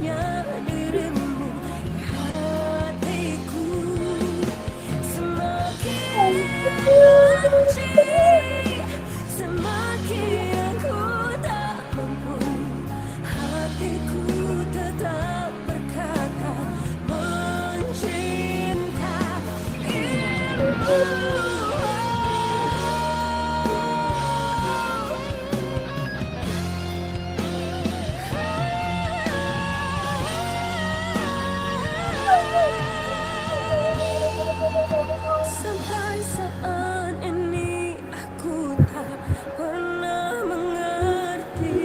dekatnya dirimu, hatiku semakin benci, semakin aku tak mampu, hatiku tetap berkata mencintaimu. Sampai saat ini aku tak pernah mengerti,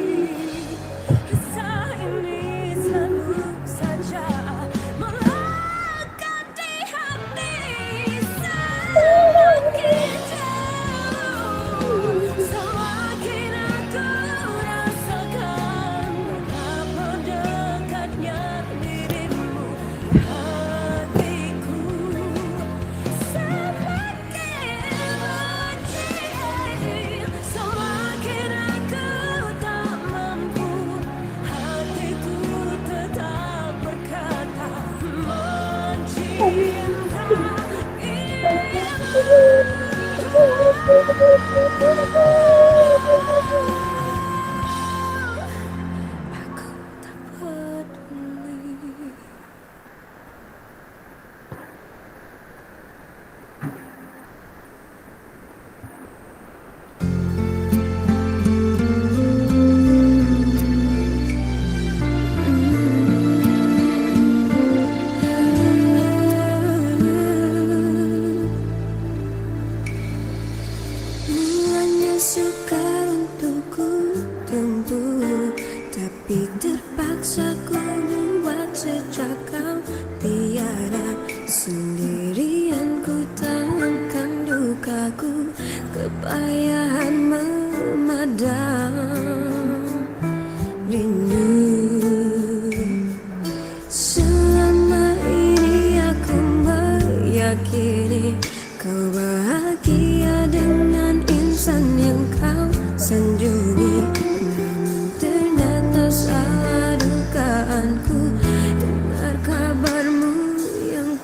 kisah ini selalu saja melekat di hati. Semakin jauh, semakin aku rasakan betapa dekatnya dirimu, hatiku semakin benci, semakin aku tak mampu, hatiku tetap berkata aku tak peduli. Mulanya sukar untukku tumbuh, tapi terpaksa ku membuat sejak kau tiada. Sendirian ku tahankan dukaku, kepayahan memadam rindu. Selama ini aku meyakini kau bahagia dengan insan yang kau sanjungi, namun ternyata salah dugaanku dengar kabarmu yang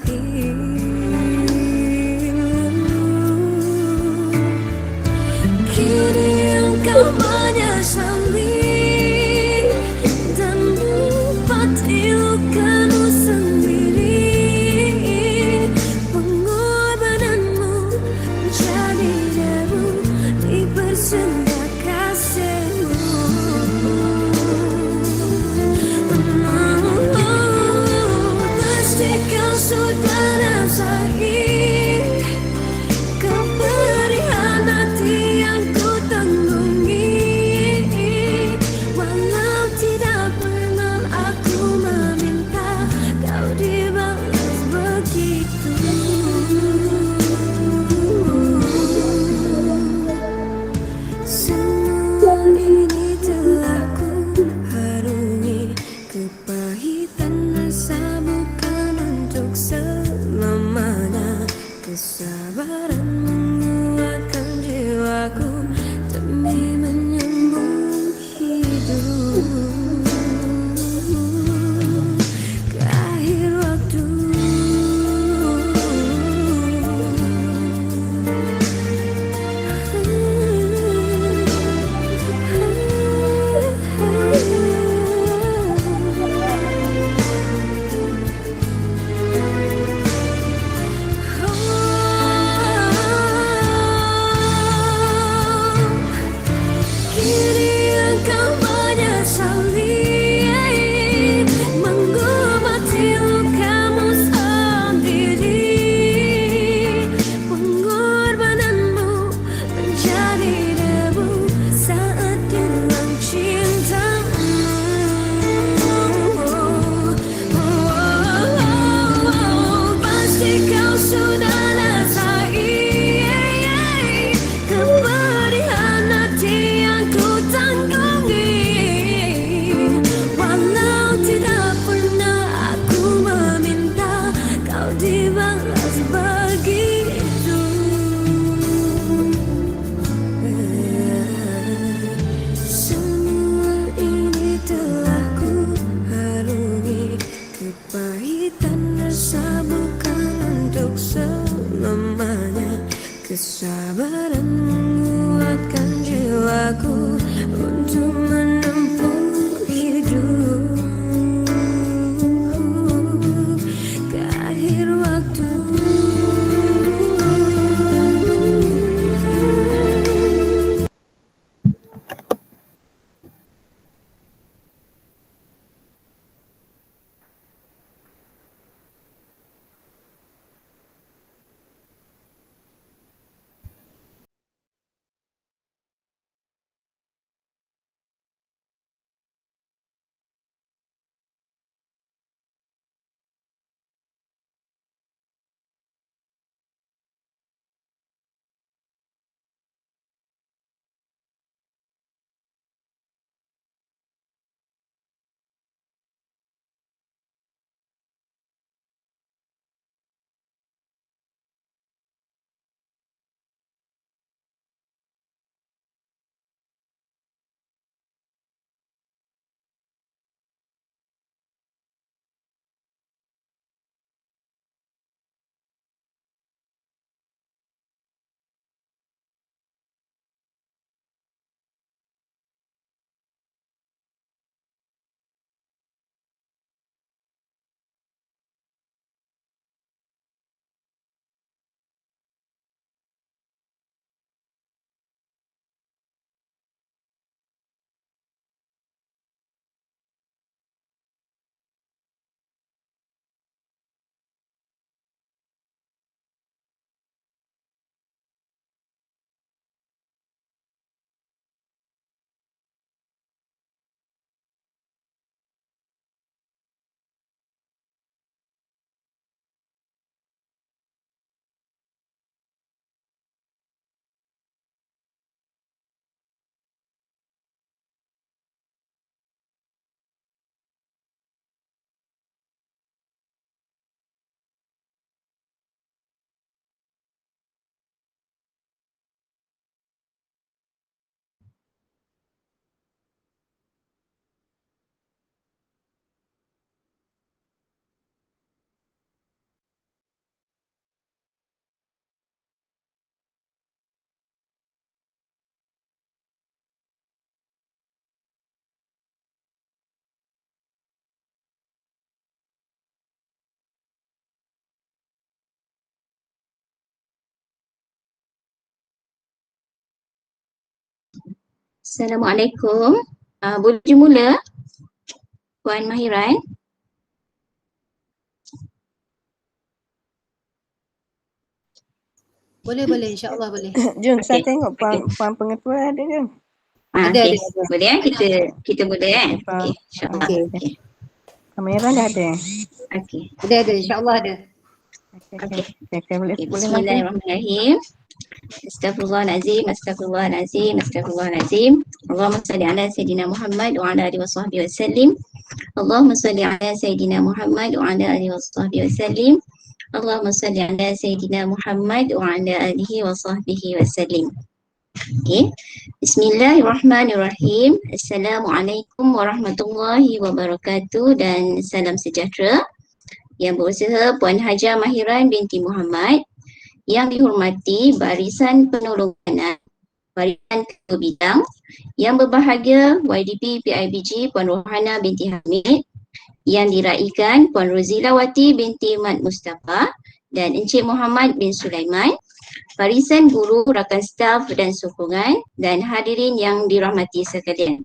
Assalamualaikum. Boleh mula Puan Mahiran? Boleh, insya-Allah boleh. Jom saya Okey. tengok puan pengetua ada ke? Ada. Boleh kita mula Okey, insya-Allah. Okey. Okey. Kamera dah ada. Okey. Ada, insya-Allah ada. Okey, boleh langsung. Bismillahirrahmanirrahim. Astaghfirullahalazim, astaghfirullahalazim, astaghfirullahalazim. Allahumma salli ala sayyidina Muhammad wa ala alihi washabbihi wasallim. Allahumma salli ala sayyidina Muhammad wa ala alihi washabbihi wasallim. Allahumma salli ala sayyidina Muhammad wa ala alihi washabbihi wasallim. Okey. Bismillahirrahmanirrahim. Assalamualaikum warahmatullahi wabarakatuh dan salam sejahtera. Yang berusaha Puan Haja Mahiran binti Muhammad, yang dihormati Barisan Penolongan Barisan Ketua Bidang, yang berbahagia YDP PIBG Puan Rohana binti Hamid, yang diraikan Puan Rozilawati binti Mat Mustafa dan Encik Muhammad bin Sulaiman, barisan guru, rakan staf dan sokongan dan hadirin yang dirahmati sekalian.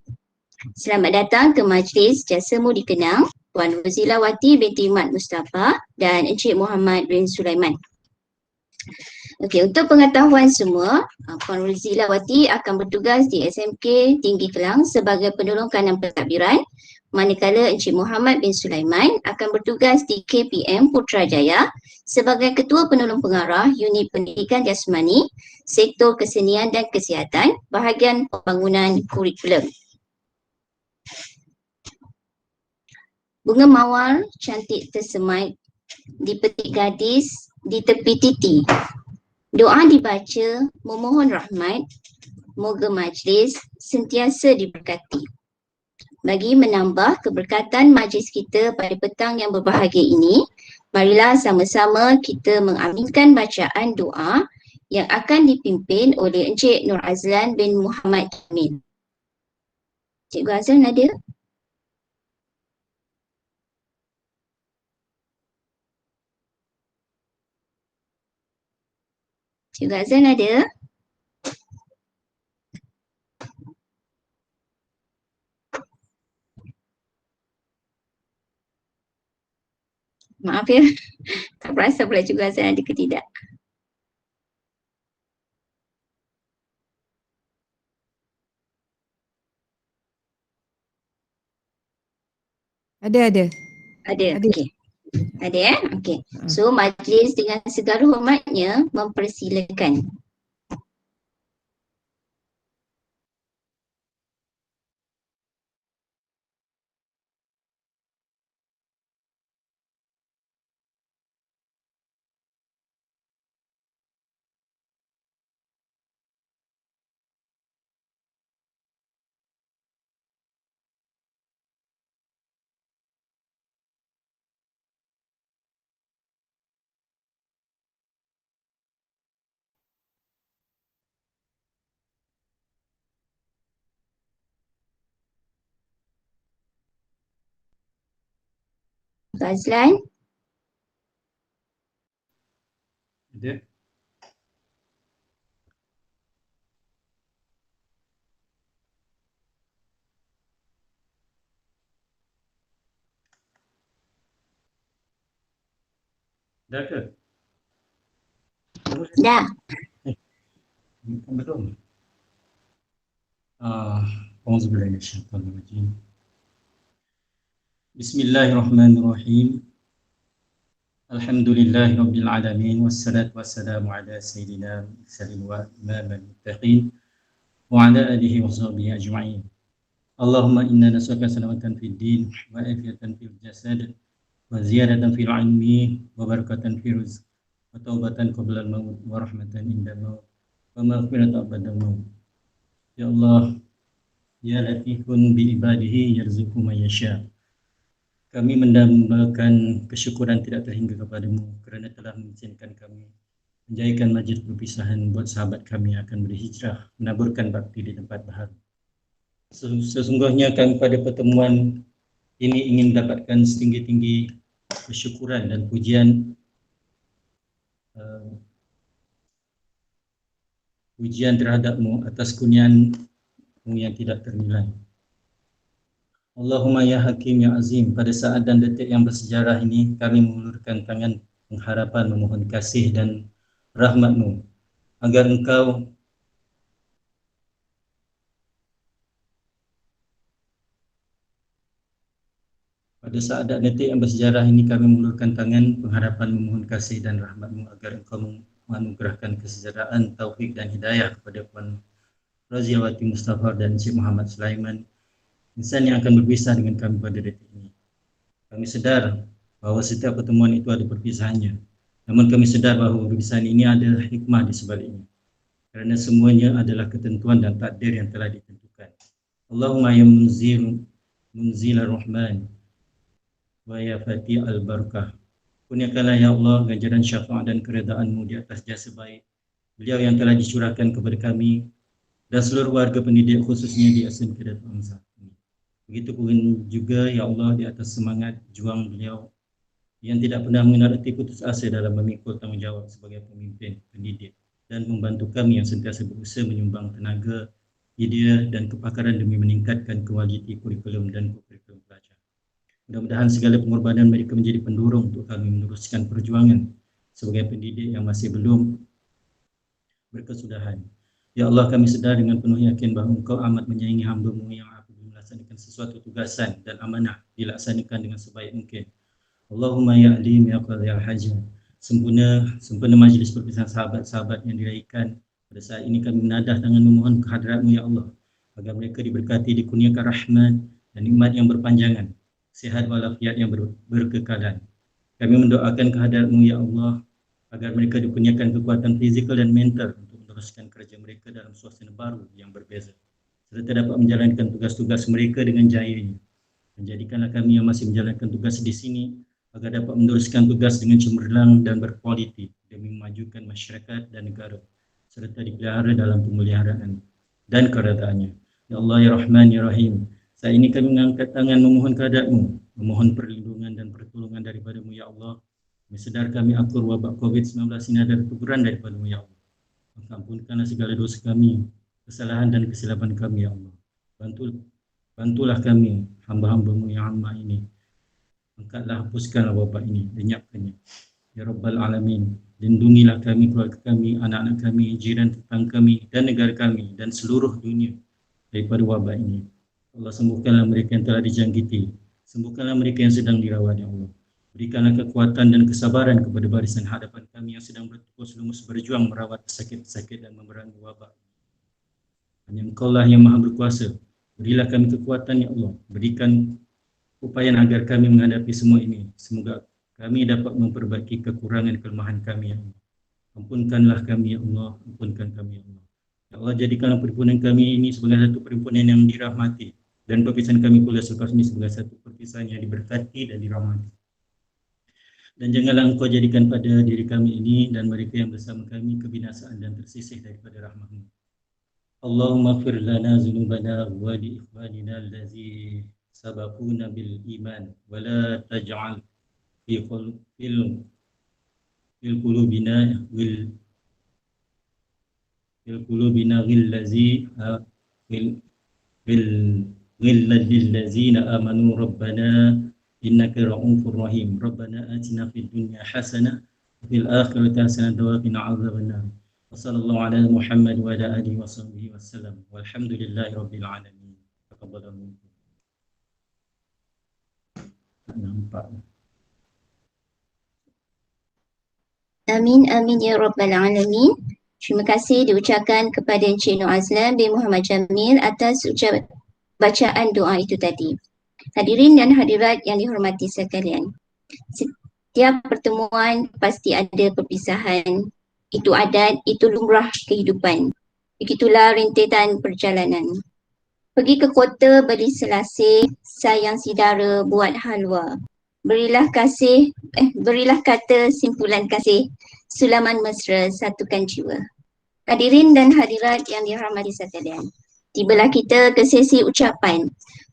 Selamat datang ke Majlis Jasamu Dikenang Puan Rozilawati binti Mat Mustafa dan Encik Muhammad bin Sulaiman. Okey, untuk pengetahuan semua, Puan Rozilawati akan bertugas di SMK Tinggi Kelang sebagai penolong kanan pentadbiran, manakala Encik Muhammad bin Sulaiman akan bertugas di KPM Putrajaya sebagai Ketua Penolong Pengarah Unit Pendidikan Jasmani, Sektor Kesenian dan Kesihatan, bahagian pembangunan kurikulum. Bunga mawar cantik tersemai di petik gadis di tepi titi. Doa dibaca memohon rahmat, moga majlis sentiasa diberkati. Bagi menambah keberkatan majlis kita pada petang yang berbahagia ini, marilah sama-sama kita mengaminkan bacaan doa yang akan dipimpin oleh Encik Nur Azlan bin Muhammad Jamil. Cikgu Azlan ada? Cikgu Azlan ada? Maaf ya, tak perasan pula Cikgu Azlan ada ke tidak. Ada. Ada. Okey. Ada Okey. So majlis dengan segala hormatnya mempersilakan. Azlan? Ada. Dah ke? Dah. Betul. Auzubillahi minasyaitonir rajim. Bismillahirrahmanirrahim. Alhamdulillahi rabbil alamin wassalatu wassalamu ala sayyidina mursalin wa imamil muttaqin wa ala alihi wa sahbihi ajma'in. Allahumma inna nas'aluka salamatan fid din wa afiyatan fil jasad wa ziyadatan fil ilmi wa barakatan fil rizq wa taubatan qabla al-maut wa rahmatan inda al-maut wa maghfiratan ba'da al-maut. Ya Allah, ya latifun bi ibadihi yarzuqu man yasha. Kami mendambakan kesyukuran tidak terhingga kepadamu kerana telah mengizinkan kami menjadikan majlis perpisahan buat sahabat kami yang akan berhijrah menaburkan bakti di tempat baharu. Sesungguhnya kami pada pertemuan ini ingin mendapatkan setinggi-tinggi kesyukuran dan pujian terhadapmu atas kurniaan yang tidak ternilai. Allahumma ya Hakim ya Azim, pada saat dan detik yang bersejarah ini kami mengulurkan tangan pengharapan memohon kasih dan rahmat-Mu agar Engkau pada saat dan detik yang bersejarah ini kami mengulurkan tangan pengharapan memohon kasih dan rahmat-Mu agar Engkau menganugerahkan kesejahteraan, taufik dan hidayah kepada Puan Raziawati Mustafa dan Encik Muhammad Sulaiman, insan yang akan berpisah dengan kami pada detik ini. Kami sedar bahawa setiap pertemuan itu ada perpisahannya. Namun kami sedar bahawa perpisahan ini ada hikmah di sebaliknya. Kerana semuanya adalah ketentuan dan takdir yang telah ditentukan. Allahumma ya munzil ar-Rahman wa ya fatih al-barakah. Kurniakanlah ya Allah ganjaran syafaat dan keredaan-Mu di atas jasa baik beliau yang telah dicurahkan kepada kami dan seluruh warga pendidik khususnya di SMK Datuk Hamzah. Begitu pun juga ya Allah di atas semangat juang beliau yang tidak pernah mengenal arti putus asa dalam memikul tanggungjawab sebagai pemimpin pendidik dan membantu kami yang sentiasa berusaha menyumbang tenaga, idea dan kepakaran demi meningkatkan kualiti kurikulum dan kurikulum pelajar. Mudah-mudahan segala pengorbanan mereka menjadi pendorong untuk kami meneruskan perjuangan sebagai pendidik yang masih belum berkesudahan. Ya Allah, kami sedar dengan penuh yakin bahawa Engkau amat menyayangi hamba-Mu yang apabila melaksanakan sesuatu tugasan dan amanah dilaksanakan dengan sebaik mungkin. Allahumma ya alim ya qadhi al-hajah. Sempurna majlis perpisahan sahabat-sahabat yang diraihkan pada saat ini kami menadah tangan memohon kehadrat-Mu ya Allah agar mereka diberkati, dikurniakan rahmat dan nikmat yang berpanjangan, sihat walafiat yang berkekalan. Kami mendoakan kehadrat-Mu ya Allah agar mereka dikurniakan kekuatan fizikal dan mental untuk meneruskan kerja mereka dalam suasana baru yang berbeza, serta dapat menjalankan tugas-tugas mereka dengan jayanya. Menjadikanlah kami yang masih menjalankan tugas di sini agar dapat meneruskan tugas dengan cemerlang dan berkualiti demi memajukan masyarakat dan negara, serta dipelihara dalam pemeliharaan dan keredaannya. Ya Allah ya Rahman ya Rahim, saat ini kami mengangkat tangan memohon kehadrat-Mu, memohon perlindungan dan pertolongan daripada-Mu ya Allah. Kami sedar kami akur wabak COVID-19 ini adalah teguran daripada-Mu ya Allah. Maka ampunkanlah segala dosa kami, kesalahan dan kesilapan kami ya Allah. Bantulah kami, hamba-hamba-Mu yang hamba ini. Angkatlah, hapuskanlah wabak ini, lenyapkannya. Ya Rabbal Alamin, lindungilah kami, keluarga kami, anak-anak kami, jiran tetangga kami, dan negara kami, dan seluruh dunia daripada wabak ini. Allah, sembuhkanlah mereka yang telah dijangkiti. Sembuhkanlah mereka yang sedang dirawat, ya Allah. Berikanlah kekuatan dan kesabaran kepada barisan hadapan kami yang sedang bertukus lumus berjuang merawat pesakit-pesakit dan memerangi wabak. Hanya Engkau-Lah yang Maha Berkuasa. Berilah kami kekuatan, ya Allah. Berikan upaya agar kami menghadapi semua ini. Semoga kami dapat memperbaiki kekurangan kelemahan kami, ya Allah. Ampunkanlah kami, ya Allah. Ampunkan kami, ya Allah. Ya Allah, jadikanlah perhimpunan kami ini sebagai satu perhimpunan yang dirahmati, dan perpisahan kami pula selepas ini sebagai satu perpisahan yang diberkati dan dirahmati. Dan janganlah Engkau jadikan pada diri kami ini dan mereka yang bersama kami kebinasaan dan tersisih daripada rahmat-Mu. Allahumma fir lana zunubana wa li ikhwanina allazi sabaquna bil iman wa la taj'al fi qulubina ghillal ladzina amanu rabbana innaka ra'ufur rahim. Rabbana atina fid dunya hasanah wa fil akhirati hasanah wa qina adzabannar. Wa sallallahu ala Muhammad wa ala alihi wa sahbihi wasallam. Walhamdulillahi rabbil alamin. Taqabbalallahu minkum. Nampak. Amin, amin ya Rabbal Alamin. Terima kasih diucapkan kepada Encik Nur Azlan bin Muhammad Jamil atas bacaan doa itu tadi. Hadirin dan hadirat yang dihormati sekalian. Setiap pertemuan pasti ada perpisahan. Itu adat, itu lumrah kehidupan. Begitulah rintitan perjalanan. Pergi ke kota beli selasih, sayang saudara buat halwa. Berilah kata simpulan kasih, sulaman mesra satukan jiwa. Hadirin dan hadirat yang dirahmati sekalian, tibalah kita ke sesi ucapan.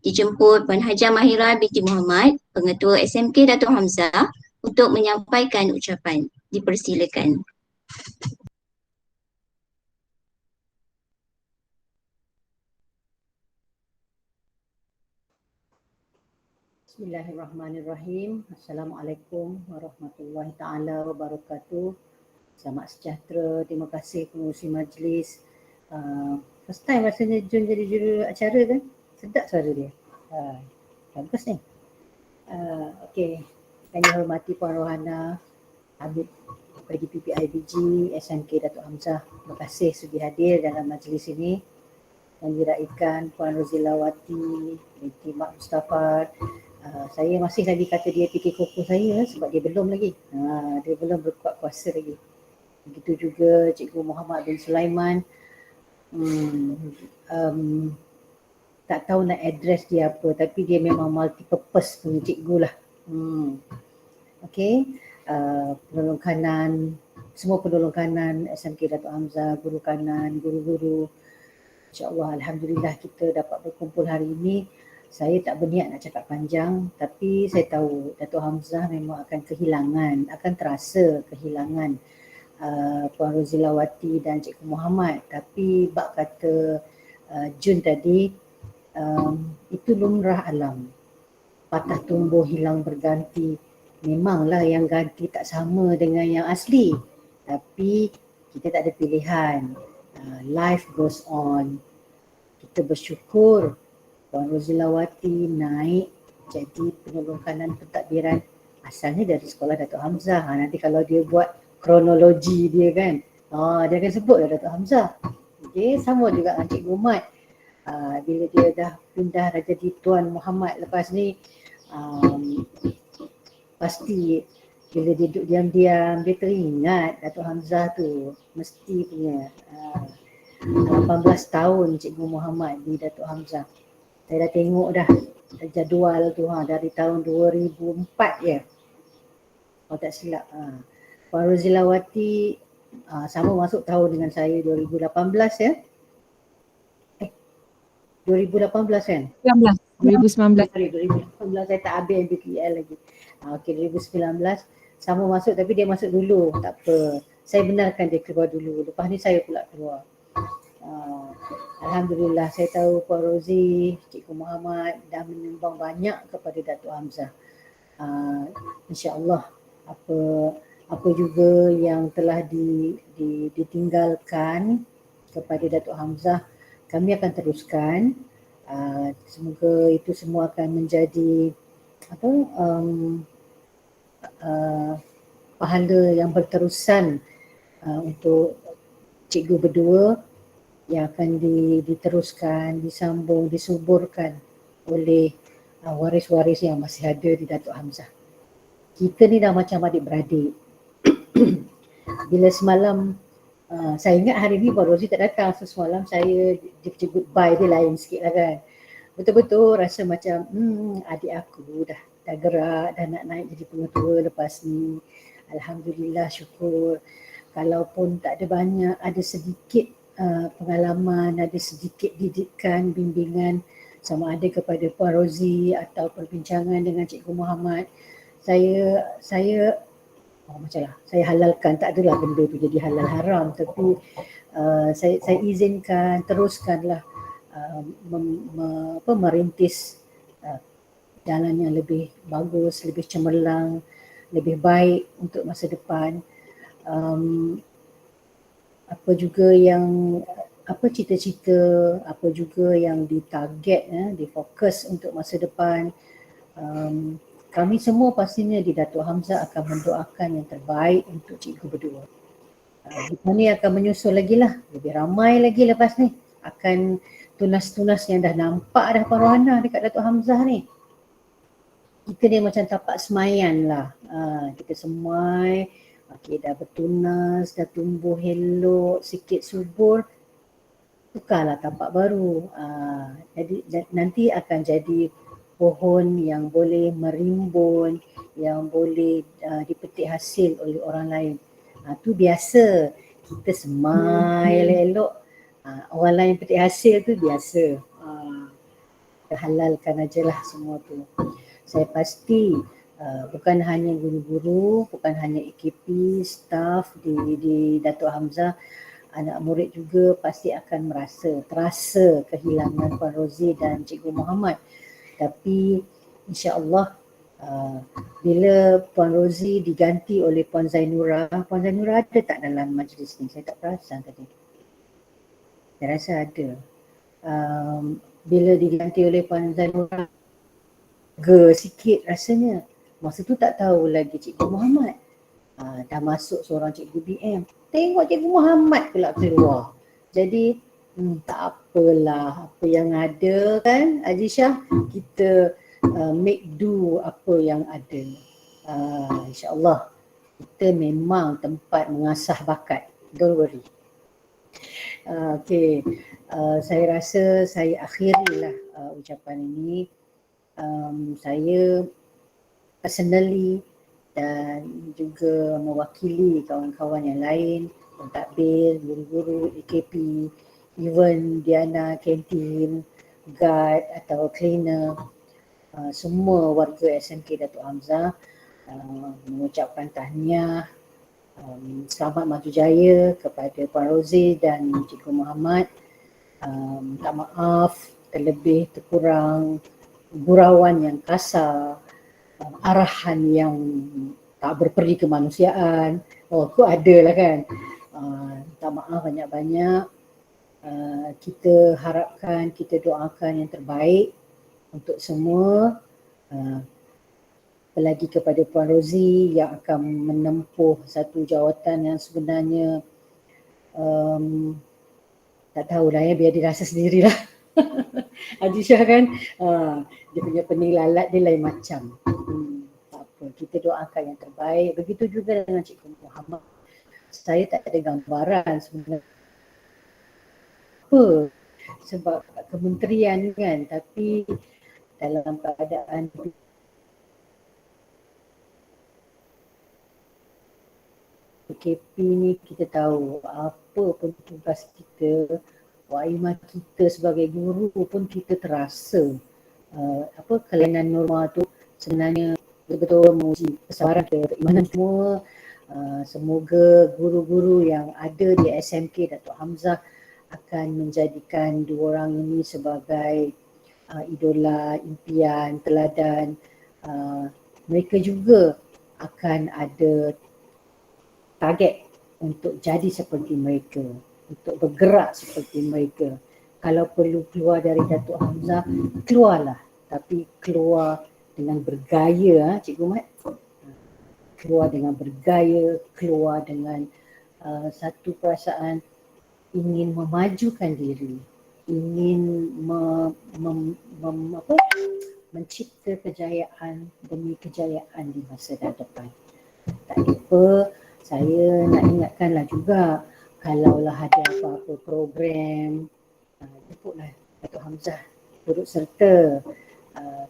Dijemput Puan Hajah Mahira binti Muhammad, Pengetua SMK Datuk Hamzah untuk menyampaikan ucapan. Dipersilakan. Bismillahirrahmanirrahim. Assalamualaikum warahmatullahi taala wabarakatuh. Selamat sejahtera. Terima kasih pengurusi majlis. First time rasanya Jun jadi juru acara kan? Sedap suara dia. Bagus ni. Okey. Yang dihormati Puan Rohana, Habib bagi PPIBG, SMK Datuk Hamzah. Terima kasih sudi hadir dalam majlis ini. Yang diraikan Puan Rozilawati binti Mak Mustafa. Saya masih lagi kata dia fikir koko saya sebab dia belum lagi. Dia belum berkuat kuasa lagi. Begitu juga Cikgu Muhammad bin Sulaiman. Tak tahu nak address dia apa, tapi dia memang multi-purpose punya cikgu lah. Okey. Penolong kanan, semua penolong kanan SMK Datuk Hamzah, guru kanan, guru-guru. InsyaAllah, Alhamdulillah kita dapat berkumpul hari ini. Saya tak berniat nak cakap panjang, tapi saya tahu Datuk Hamzah memang akan kehilangan, akan terasa kehilangan Puan Rozilawati dan Cikgu Muhammad. Tapi bak kata Jun tadi, itu lumrah alam. Patah tumbuh hilang berganti. Memanglah yang ganti tak sama dengan yang asli. Tapi kita tak ada pilihan. Life goes on. Kita bersyukur Puan Rozilawati naik jadi penolong kanan pentadbiran asalnya dari sekolah Datuk Hamzah. Nanti kalau dia buat kronologi dia kan, dia akan sebut Datuk Hamzah. Okay, sama juga dengan Cikgu Mat. Bila dia dah pindah dah jadi Tuan Muhammad lepas ni, pasti bila dia duduk diam-diam dia teringat Datuk Hamzah tu mesti punya 18 tahun Cikgu Muhammad di Datuk Hamzah. Saya dah tengok dah jadual tu dari tahun 2004 je. Kalau tak silap. Puan Rozilawati sama masuk tahun dengan saya 2018 ya. 2018 kan? 2019. 2019 saya tak habis MBTL lagi. Okey, 2019 sama masuk tapi dia masuk dulu. Tak apa. Saya benarkan dia keluar dulu. Lepas ni saya pula keluar. Alhamdulillah saya tahu Puan Rozi, Cikgu Muhammad dah menyumbang banyak kepada Datuk Hamzah. InsyaAllah apa juga yang telah ditinggalkan kepada Datuk Hamzah kami akan teruskan. Semoga itu semua akan menjadi pahala yang berterusan untuk cikgu berdua yang akan diteruskan, disambung, disuburkan oleh waris-waris yang masih ada di Datuk Hamzah. Kita ni dah macam adik-beradik. Bila semalam, saya ingat hari ni Puan Rozi tak datang, so semalam saya dia goodbye dia lain sikit lah kan. Betul-betul rasa macam adik aku dah gerak, dah nak naik jadi pengetua lepas ni. Alhamdulillah, syukur. Kalaupun tak ada banyak, ada sedikit pengalaman, ada sedikit didikan, bimbingan sama ada kepada Puan Rozi atau perbincangan dengan Cikgu Muhammad. Saya macamlah saya halalkan, tak adalah benda tu jadi halal haram, tapi saya izinkan teruskanlah merintis jalan yang lebih bagus, lebih cemerlang, lebih baik untuk masa depan. Apa juga yang cita-cita, apa juga yang ditarget, difokus untuk masa depan. Kami semua pastinya di Datuk Hamzah akan mendoakan yang terbaik untuk cikgu berdua. Kita ni akan menyusul lagi lah, lebih ramai lagi lepas ni. Akan tunas-tunas yang dah nampak dah Puan Rohana dekat Datuk Hamzah ni. Kita ni macam tapak semayan lah. Kita semai, dah bertunas, dah tumbuh elok, sikit subur. Tukarlah tapak baru. Jadi nanti akan jadi pohon yang boleh merimbun, yang boleh dipetik hasil oleh orang lain. Tu biasa. Kita semai elok, orang lain petik hasil tu biasa. Kita halalkan ajalah semua tu. Saya pasti bukan hanya guru-guru, bukan hanya AKP, staff di Datuk Hamzah, anak murid juga pasti akan terasa kehilangan Puan Rozi dan Cikgu Muhammad. Tapi insya-Allah bila Puan Rozi diganti oleh Puan Zainura ada tak dalam majlis ni? Saya tak perasan tadi. Saya rasa ada. Bila diganti oleh Puan Zainura, sikit rasanya. Masa tu tak tahu lagi Cikgu Muhammad. Dah masuk seorang Cikgu BM. Tengok Cikgu Muhammad pula keluar. Jadi tak apalah, apa yang ada kan Haji Shah, kita make do apa yang ada. InsyaAllah kita memang tempat mengasah bakat. Don't worry. Okay, saya rasa saya akhirilah ucapan ini. Saya personally dan juga mewakili kawan-kawan yang lain, pentadbir, guru-guru, AKP, even Diana, kantin, guard atau cleaner, semua warga SMK Datuk Hamzah mengucapkan tahniah, selamat maju jaya kepada Puan Rozi dan Cikgu Muhammad. Minta maaf terlebih terkurang gurauan yang kasar, arahan yang tak berperi kemanusiaan. Kok ada lah kan. Minta maaf banyak-banyak. Kita harapkan, kita doakan yang terbaik untuk semua. Apalagi kepada Puan Rozi yang akan menempuh satu jawatan yang sebenarnya tak tahulah ya, biar dia rasa sendirilah. Haji Shah kan, dia punya penilalat dia lain macam. Tak apa, kita doakan yang terbaik. Begitu juga dengan Cikgu Muhammad. Saya tak ada gambaran sebenarnya apa sebab kementerian kan, tapi dalam keadaan PKP ni kita tahu apa pun tugas kita, waimah kita sebagai guru pun kita terasa kelainan norma tu sebenarnya betul-betul menguji kesabaran kita, keimanan semua. Semoga guru-guru yang ada di SMK Datuk Hamzah akan menjadikan dua orang ini sebagai idola, impian, teladan. Mereka juga akan ada target untuk jadi seperti mereka, untuk bergerak seperti mereka. Kalau perlu keluar dari Datuk Hamzah, keluarlah. Tapi keluar dengan bergaya, Cikgu Mat. Keluar dengan bergaya, keluar dengan satu perasaan ingin memajukan diri, ingin mencipta kejayaan demi kejayaan di masa depan. Tak lupa, saya nak ingatkanlah juga, kalaulah ada apa-apa program, jemputlah Datuk Hamzah turut serta.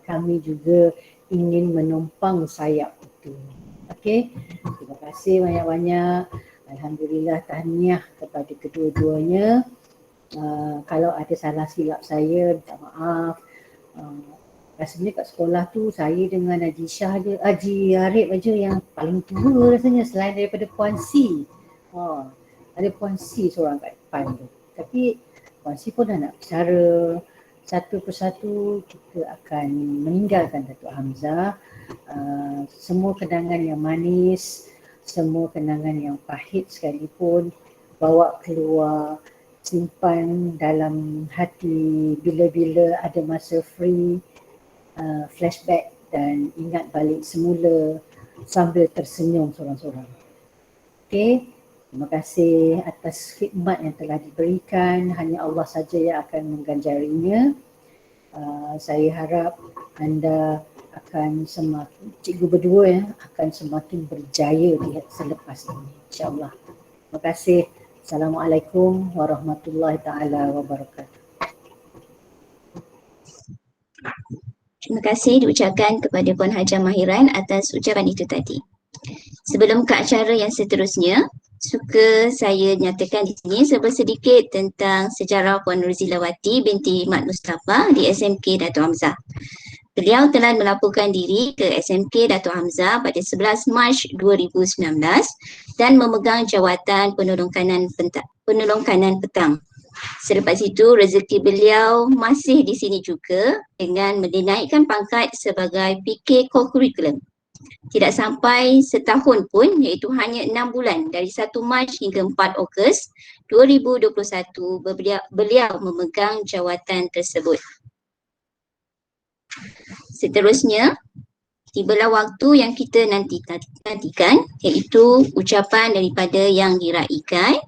Kami juga ingin menumpang sayap itu. Okey, terima kasih banyak-banyak. Alhamdulillah, tahniah kepada kedua-duanya. Kalau ada salah silap saya, minta maaf. Rasanya kat sekolah tu saya dengan Haji Shah je, Haji Arif aja yang paling tua rasanya selain daripada Puan C. Ada Puan C seorang kat depan tu. Tapi Puan C pun dah nak bicara. Satu persatu kita akan meninggalkan Datuk Hamzah. Semua kenangan yang manis, semua kenangan yang pahit sekalipun bawa keluar, simpan dalam hati bila-bila ada masa free, flashback dan ingat balik semula sambil tersenyum sorang-sorang. Okey, terima kasih atas khidmat yang telah diberikan. Hanya Allah saja yang akan mengganjarinya. Saya harap anda akan semakin, cikgu berdua akan semakin berjaya di selepas ini, insyaAllah. Terima kasih. Assalamualaikum warahmatullahi taala wabarakatuh. Terima kasih diucapkan kepada Puan Hajah Mahiran atas ucapan itu tadi. Sebelum ke acara yang seterusnya, suka saya nyatakan di sini sedikit tentang sejarah Puan Rozilawati binti Mat Mustafa di SMK Datuk Hamzah. Beliau telah melaporkan diri ke SMK Datuk Hamzah pada 11 Mac 2019 dan memegang jawatan penolong kanan petang. Selepas itu rezeki beliau masih di sini juga dengan dinaikkan pangkat sebagai PK Co-Curriculum. Tidak sampai setahun pun, iaitu hanya 6 bulan dari 1 Mac hingga 4 Ogos 2021 beliau memegang jawatan tersebut. Seterusnya, tibalah waktu yang kita nantikan, iaitu ucapan daripada yang diraikan.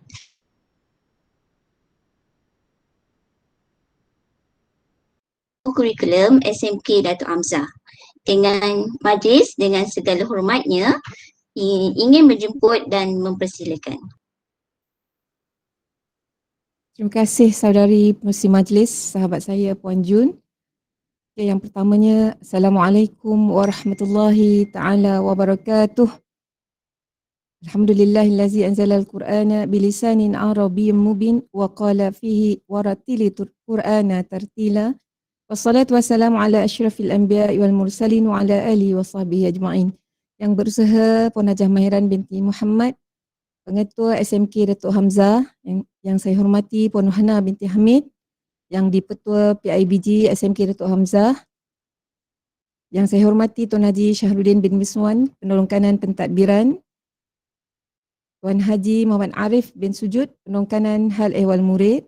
Kurikulum SMK Datuk Hamzah. Dengan majlis, dengan segala hormatnya, ingin menjemput dan mempersilakan. Terima kasih saudari pengerusi majlis, sahabat saya Puan Jun. Okay, yang pertamanya, Assalamualaikum warahmatullahi ta'ala wabarakatuh. Alhamdulillahillazi anzala al-Qur'ana bilisanin arabiyyin mubin wa qala fihi waratili Qur'ana tartila. Wassalatu wassalamu ala asyrafil anbiya'i wal mursalin wa ala alihi wa sahbihi ajma'in. Yang berusaha Puan Hajah Mahiran binti Muhammad, Pengetua SMK Datuk Hamzah, yang saya hormati Puan Nuhana binti Hamid, yang di-Petua PIBG SMK Datuk Hamzah, yang saya hormati Tuan Haji Syahrudin bin Miswan, Penolong Kanan Pentadbiran, Tuan Haji Muhammad Arif bin Sujud, Penolong Kanan Hal Ehwal Murid,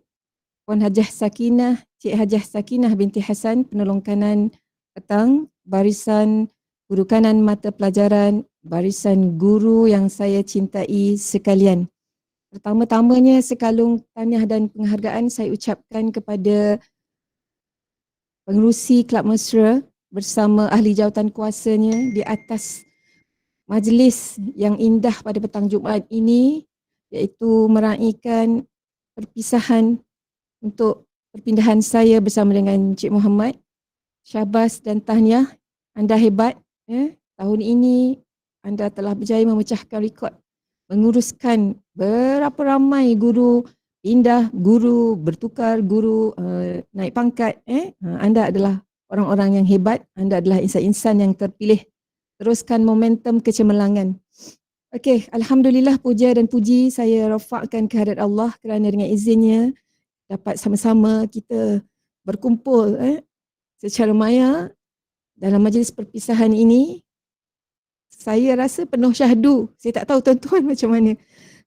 Puan Hajah Sakinah, Cik Hajah Sakinah binti Hasan, Penolong Kanan Petang, Barisan Guru Kanan Mata Pelajaran, barisan guru yang saya cintai sekalian. Pertama-tamanya sekalung tahniah dan penghargaan saya ucapkan kepada pengerusi Kelab Mesra bersama ahli jawatan kuasanya di atas majlis yang indah pada petang Jumaat ini, iaitu meraihkan perpisahan untuk perpindahan saya bersama dengan Cik Muhammad. Syabas dan tahniah, anda hebat. Tahun ini anda telah berjaya memecahkan rekod, menguruskan berapa ramai guru pindah, guru bertukar, guru naik pangkat. Anda adalah orang-orang yang hebat, anda adalah insan-insan yang terpilih. Teruskan momentum kecemerlangan. Okey, alhamdulillah, puja dan puji saya rafakkan kehadirat Allah kerana dengan izinnya dapat sama-sama kita berkumpul secara maya dalam majlis perpisahan ini. Saya rasa penuh syahdu. Saya tak tahu tuan-tuan macam mana.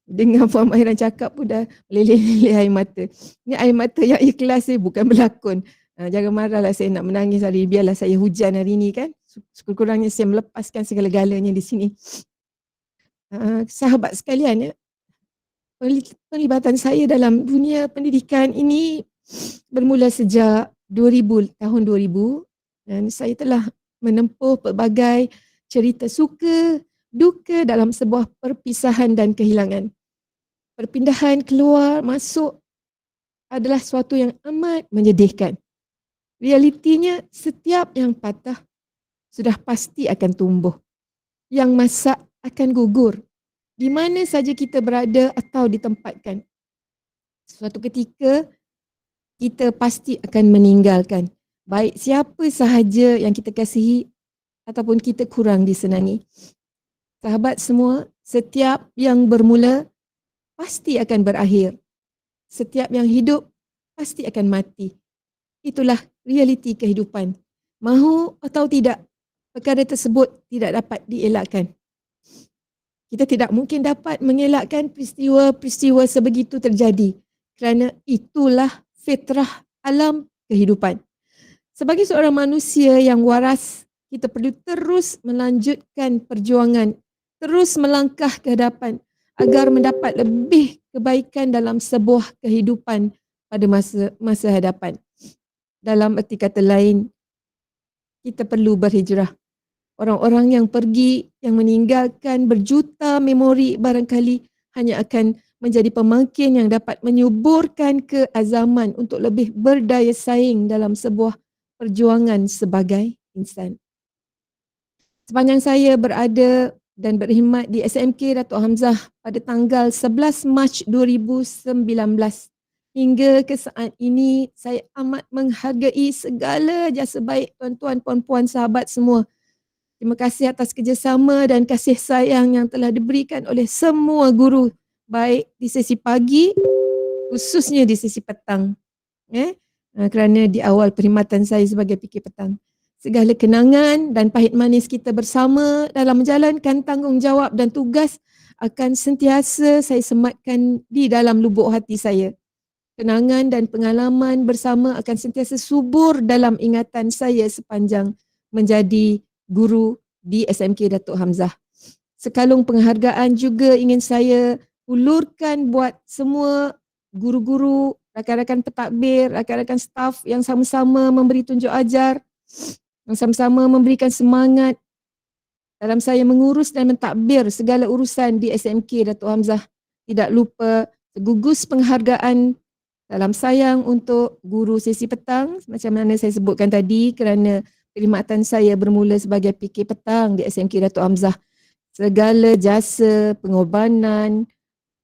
Dengar Puan Mahiran cakap pun dah meleleh-leleh air mata. Ini air mata yang ikhlas bukan berlakon. Jangan marahlah saya nak menangis hari ini. Biarlah saya hujan hari ini kan. Sekurang-kurangnya saya melepaskan segala-galanya di sini. Sahabat sekalian, penglibatan saya dalam dunia pendidikan ini bermula sejak tahun 2000 dan saya telah menempuh pelbagai cerita suka, duka dalam sebuah perpisahan dan kehilangan. Perpindahan keluar, masuk adalah suatu yang amat menyedihkan. Realitinya setiap yang patah sudah pasti akan tumbuh. Yang masak akan gugur. Di mana saja kita berada atau ditempatkan. Suatu ketika kita pasti akan meninggalkan. Baik siapa sahaja yang kita kasihi ataupun kita kurang disenangi. Sahabat semua, setiap yang bermula pasti akan berakhir. Setiap yang hidup pasti akan mati. Itulah realiti kehidupan. Mahu atau tidak, perkara tersebut tidak dapat dielakkan. Kita tidak mungkin dapat mengelakkan peristiwa-peristiwa sebegitu terjadi kerana itulah fitrah alam kehidupan. Sebagai seorang manusia yang waras, kita perlu terus melanjutkan perjuangan, terus melangkah ke hadapan agar mendapat lebih kebaikan dalam sebuah kehidupan pada masa hadapan. Dalam erti kata lain, kita perlu berhijrah. Orang-orang yang pergi, yang meninggalkan berjuta memori barangkali hanya akan menjadi pemangkin yang dapat menyuburkan keazaman untuk lebih berdaya saing dalam sebuah perjuangan sebagai insan. Sepanjang saya berada dan berkhidmat di SMK Datuk Hamzah pada tanggal 11 Mac 2019 hingga ke saat ini, saya amat menghargai segala jasa baik tuan-tuan, puan-puan, sahabat semua. Terima kasih atas kerjasama dan kasih sayang yang telah diberikan oleh semua guru, baik di sesi pagi, khususnya di sesi petang. Kerana di awal perkhidmatan saya sebagai PK petang. Segala kenangan dan pahit manis kita bersama dalam menjalankan tanggungjawab dan tugas akan sentiasa saya sematkan di dalam lubuk hati saya. Kenangan dan pengalaman bersama akan sentiasa subur dalam ingatan saya sepanjang menjadi guru di SMK Datuk Hamzah. Sekalung penghargaan juga ingin saya ulurkan buat semua guru-guru, rakan-rakan pentadbir, rakan-rakan staf yang sama-sama memberi tunjuk ajar, yang sama-sama memberikan semangat dalam saya mengurus dan mentadbir segala urusan di SMK Datuk Hamzah. Tidak lupa segugus penghargaan dalam sayang untuk guru sesi petang macam mana saya sebutkan tadi, kerana perkhidmatan saya bermula sebagai PK petang di SMK Datuk Hamzah. Segala jasa, pengorbanan,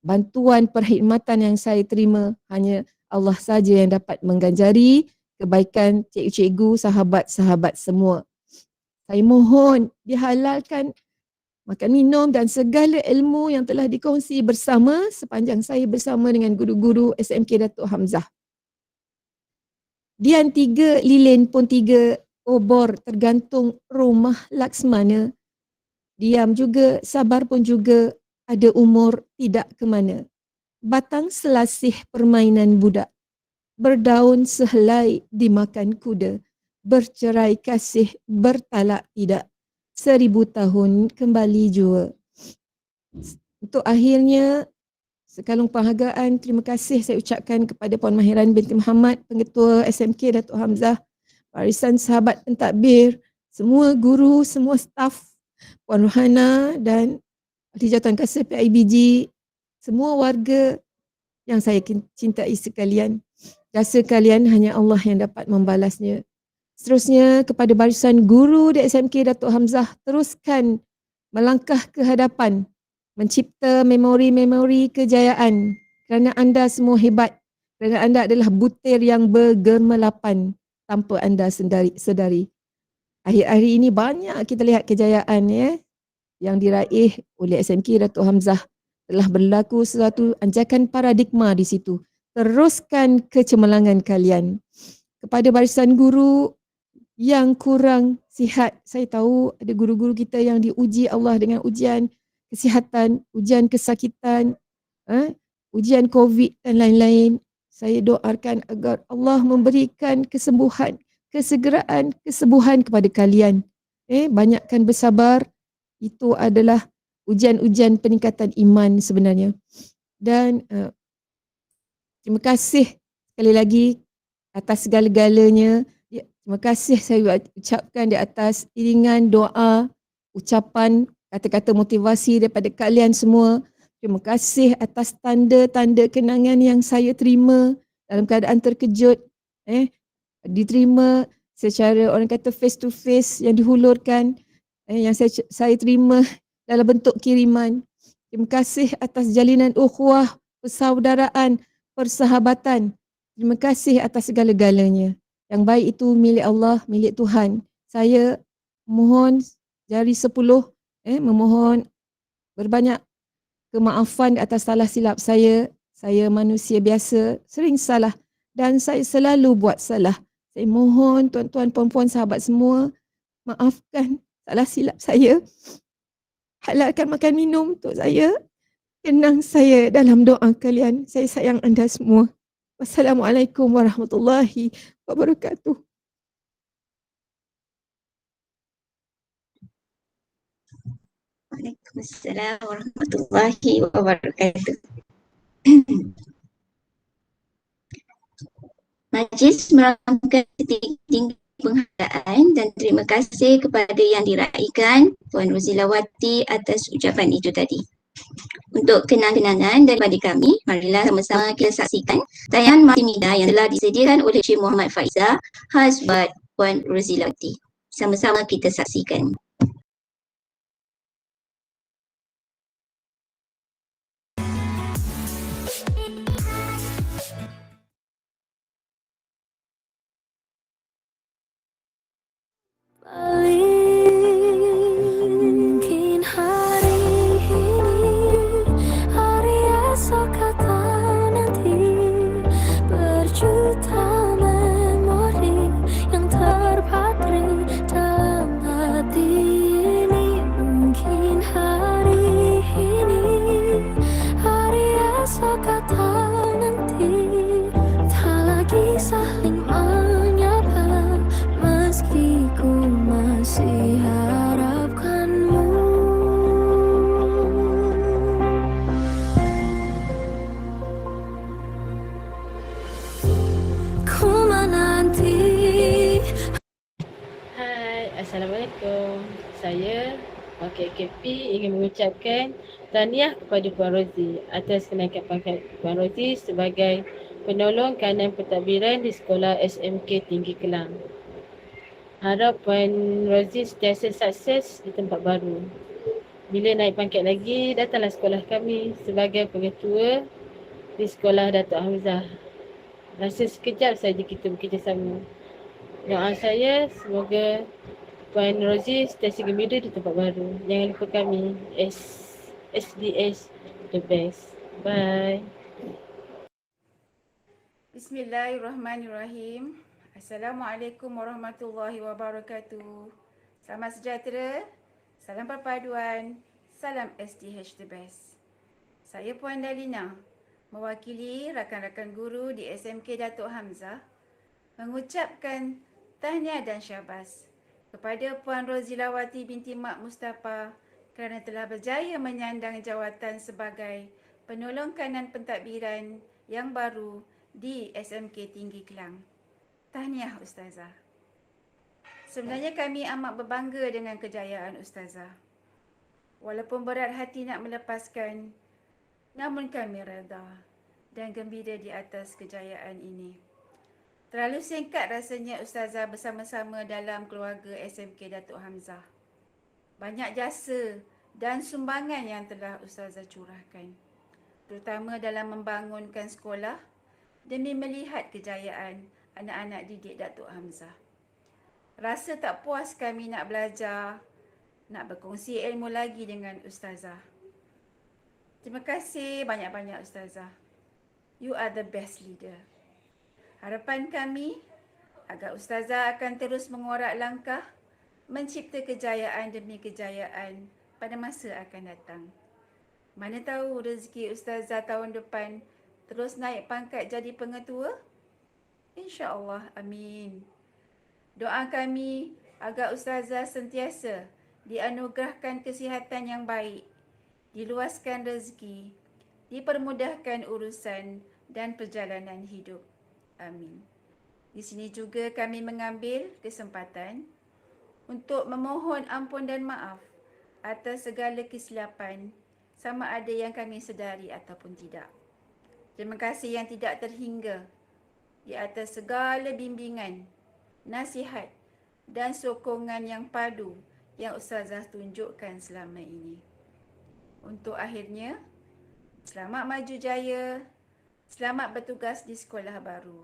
bantuan perkhidmatan yang saya terima hanya Allah saja yang dapat mengganjari kebaikan cikgu-cikgu, sahabat-sahabat semua. Saya mohon dihalalkan makan minum dan segala ilmu yang telah dikongsi bersama sepanjang saya bersama dengan guru-guru SMK Datuk Hamzah. Dian 3, lilin pun 3, obor tergantung rumah Laksmana. Diam juga, sabar pun juga, ada umur tidak ke mana. Batang selasih permainan budak, berdaun sehelai dimakan kuda, bercerai kasih bertalak tidak, 1000 tahun kembali jua. Untuk akhirnya, sekalung penghargaan, terima kasih saya ucapkan kepada Puan Mahiran binti Muhammad, Pengetua SMK Datuk Hamzah, barisan sahabat pentadbir, semua guru, semua staf, Puan Rohana dan Ahli Jawatan Kasih PIBG, semua warga yang saya cintai sekalian. Jasa kalian hanya Allah yang dapat membalasnya. Seterusnya kepada barisan guru di SMK Datuk Hamzah, teruskan melangkah ke hadapan, mencipta memori-memori kejayaan kerana anda semua hebat, kerana anda adalah butir yang bergemelapan tanpa anda sedari. Akhir-akhir ini banyak kita lihat kejayaan yang diraih oleh SMK Datuk Hamzah. Telah berlaku sesuatu anjakan paradigma di situ. Teruskan kecemerlangan kalian. Kepada barisan guru yang kurang sihat, saya tahu ada guru-guru kita yang diuji Allah dengan ujian kesihatan, ujian kesakitan, ujian COVID dan lain-lain. Saya doakan agar Allah memberikan kesembuhan, kesegeraan, kesembuhan kepada kalian. Banyakkan bersabar. Itu adalah ujian-ujian peningkatan iman sebenarnya. Dan terima kasih sekali lagi atas segala-galanya. Terima kasih saya ucapkan di atas iringan doa, ucapan, kata-kata motivasi daripada kalian semua. Terima kasih atas tanda-tanda kenangan yang saya terima dalam keadaan terkejut. Diterima secara orang kata face to face yang dihulurkan, yang saya terima dalam bentuk kiriman. Terima kasih atas jalinan ukhuwah, persaudaraan, persahabatan. Terima kasih atas segala-galanya. Yang baik itu milik Allah, milik Tuhan. Saya mohon jari 10, memohon berbanyak kemaafan atas salah silap saya. Saya manusia biasa, sering salah dan saya selalu buat salah. Saya mohon tuan-tuan, puan-puan, sahabat semua, maafkan salah silap saya. Halalkan makan minum untuk saya. Kenang saya dalam doa kalian. Saya sayang anda semua. Wassalamualaikum warahmatullahi wabarakatuh. Waalaikumsalam warahmatullahi wabarakatuh. Majlis merangkamkan setinggi penghargaan dan terima kasih kepada yang diraikan Puan Rozilawati atas ucapan itu tadi. Untuk kenang-kenangan daripada kami, marilah sama-sama kita saksikan tayangan multimedia yang telah disediakan oleh Cik Muhammad Faizah khas buat Puan Rozilawati. Sama-sama kita saksikan. Mungkin hari ini, hari esok atau nanti hari ini, hari esok atau nanti, tak lagi saling menyapa, meski ku masih harapkanmu. Ku menanti. Hai, Assalamualaikum. Saya, Wakil KP, ingin mengucapkan tahniah kepada Puan Rozi atas kenaikan pangkat Puan Rozi sebagai penolong kanan pentadbiran di Sekolah SMK Tinggi Kelang. Harap Puan Rozi sentiasa sukses di tempat baru. Bila naik pangkat lagi, datanglah sekolah kami sebagai pengetua di Sekolah Datuk Hamzah. Rasa sekejap saja kita bekerjasama. Doa saya semoga Puan Rozi sentiasa gembira di tempat baru. Jangan lupa kami, SDS the best. Bye. Bismillahirrahmanirrahim. Assalamualaikum warahmatullahi wabarakatuh. Selamat sejahtera, salam perpaduan, salam SDH the best. Saya Puan Dalina, mewakili rakan-rakan guru di SMK Datuk Hamzah, mengucapkan tahniah dan syabas kepada Puan Rozilawati binti Mak Mustafa kerana telah berjaya menyandang jawatan sebagai penolong kanan pentadbiran yang baru di SMK Tinggi Kelang. Tahniah Ustazah. Sebenarnya kami amat berbangga dengan kejayaan Ustazah. Walaupun berat hati nak melepaskan, namun kami reda dan gembira di atas kejayaan ini. Terlalu singkat rasanya Ustazah bersama-sama dalam keluarga SMK Datuk Hamzah. Banyak jasa dan sumbangan yang telah Ustazah curahkan, terutama dalam membangunkan sekolah demi melihat kejayaan anak-anak didik Datuk Hamzah. Rasa tak puas kami nak belajar, nak berkongsi ilmu lagi dengan Ustazah. Terima kasih banyak-banyak Ustazah. You are the best leader. Harapan kami agar Ustazah akan terus mengorak langkah mencipta kejayaan demi kejayaan pada masa akan datang. Mana tahu rezeki Ustazah tahun depan terus naik pangkat jadi pengetua? InsyaAllah, amin. Doa kami agar Ustazah sentiasa dianugerahkan kesihatan yang baik, diluaskan rezeki, dipermudahkan urusan dan perjalanan hidup. Amin. Di sini juga kami mengambil kesempatan untuk memohon ampun dan maaf atas segala kesilapan sama ada yang kami sedari ataupun tidak. Terima kasih yang tidak terhingga di atas segala bimbingan, nasihat dan sokongan yang padu yang Ustazah tunjukkan selama ini. Untuk akhirnya, selamat maju jaya. Selamat bertugas di sekolah baru.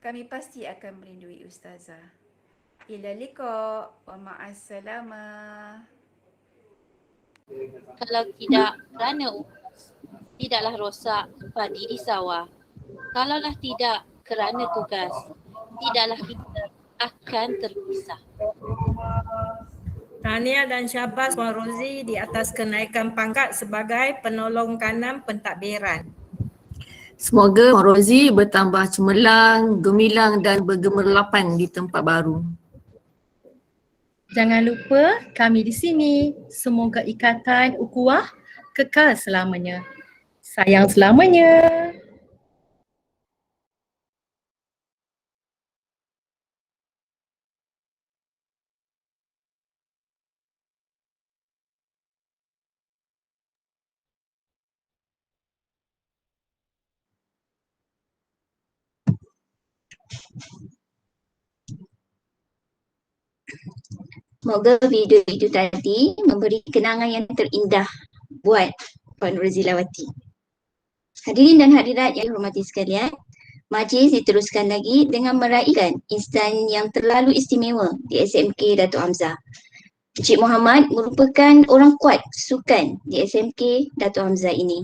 Kami pasti akan merindui Ustazah. Ila liqa wa ma'assalamah. Kalau tidak kerana tidaklah rosak padi di sawah. Kalaulah tidak kerana tugas, tidaklah kita akan terpisah. Tahniah dan syabas Puan Rozi di atas kenaikan pangkat sebagai penolong kanan pentadbiran. Semoga Puan Rozi bertambah cemerlang, gemilang dan bergemerlapan di tempat baru. Jangan lupa kami di sini. Semoga ikatan ukhuwah kekal selamanya. Sayang selamanya. Semoga video itu tadi memberi kenangan yang terindah buat Puan Rozilawati. Hadirin dan hadirat yang dihormati sekalian, majlis diteruskan lagi dengan meraihkan instan yang terlalu istimewa di SMK Datuk Hamzah. Encik Muhammad merupakan orang kuat sukan di SMK Datuk Hamzah ini.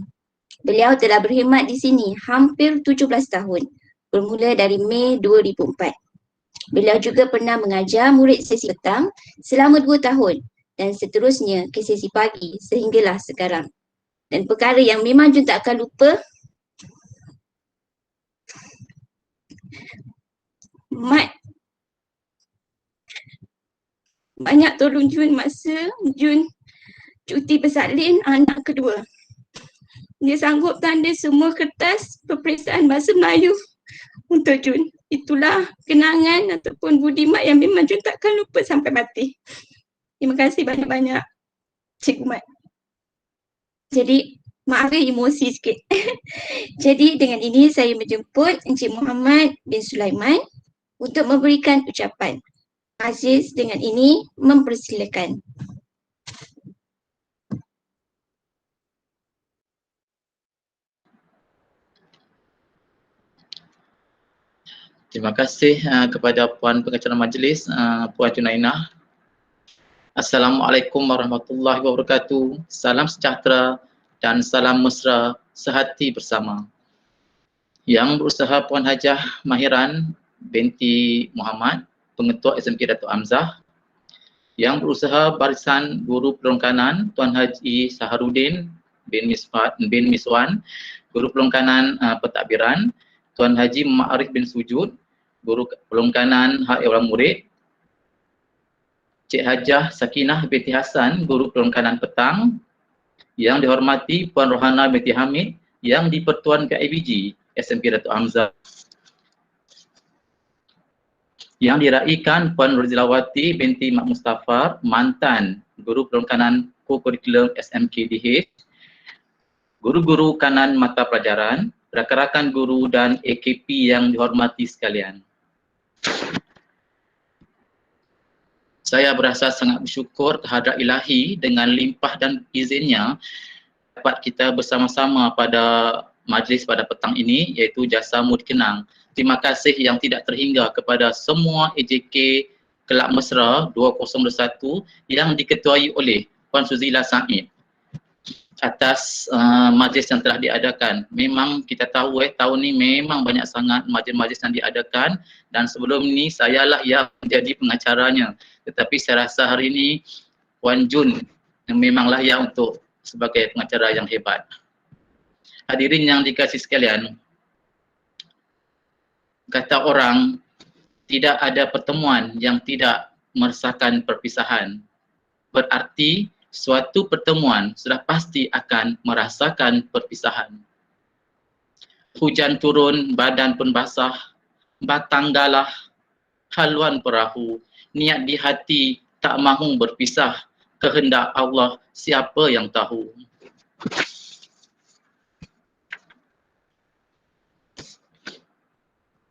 Beliau telah berkhidmat di sini hampir 17 tahun, bermula dari Mei 2004. Beliau juga pernah mengajar murid sesi petang selama 2 tahun dan seterusnya ke sesi pagi sehinggalah sekarang. Dan perkara yang memang Jun tak akan lupa, Mat banyak tolong Jun masa Jun cuti bersalin anak kedua. Dia sanggup tanda semua kertas peperiksaan bahasa Melayu untuk Jun. Itulah kenangan ataupun budi Mat yang memang Jun takkan lupa sampai mati. Terima kasih banyak-banyak Cikgu Mat. Jadi maaf emosi sikit. Jadi dengan ini saya menjemput Encik Muhammad bin Sulaiman untuk memberikan ucapan. Aziz dengan ini mempersilakan. Terima kasih kepada Puan Pengacara Majlis, Puan Junainah. Assalamualaikum warahmatullahi wabarakatuh. Salam sejahtera dan salam mesra sehati bersama. Yang berusaha Puan Hajah Mahiran binti Muhammad, Pengetua SMK Datuk Hamzah. Yang berusaha Barisan Guru Perongkanan Tuan Haji Saharudin bin Miswan, Guru Perongkanan Pentadbiran Tuan Haji Ma'arif bin Sujud, Guru Perongkanan Hak Orang Murid, Cik Hajah Sakinah binti Hasan, Guru Perongkanan Petang. Yang dihormati Puan Rohana binti Hamid, yang di-Pertuan PIBG SMK Datuk Hamzah. Yang diraikan Puan Rozilawati binti Mak Mustafa, mantan Guru Perongkanan Co-Curriculum SMKDH, guru-guru kanan mata pelajaran, rakan-rakan guru dan AKP yang dihormati sekalian. Saya berasa sangat bersyukur kehadrat Ilahi dengan limpah dan izinnya dapat kita bersama-sama pada majlis pada petang ini, iaitu Jasamu Dikenang. Terima kasih yang tidak terhingga kepada semua AJK Kelab Mesra 2021 yang diketuai oleh Puan Suzila Said atas majlis yang telah diadakan. Memang kita tahu tahun ni memang banyak sangat majlis-majlis yang diadakan, dan sebelum ini sayalah yang menjadi pengacaranya. Tetapi saya rasa hari ini Puan Jun memanglah yang untuk sebagai pengacara yang hebat. Hadirin yang dikasihi sekalian, kata orang, tidak ada pertemuan yang tidak meresahkan perpisahan. Berarti suatu pertemuan sudah pasti akan merasakan perpisahan. Hujan turun, badan pun basah, batang galah, haluan perahu, niat di hati tak mahu berpisah, kehendak Allah siapa yang tahu.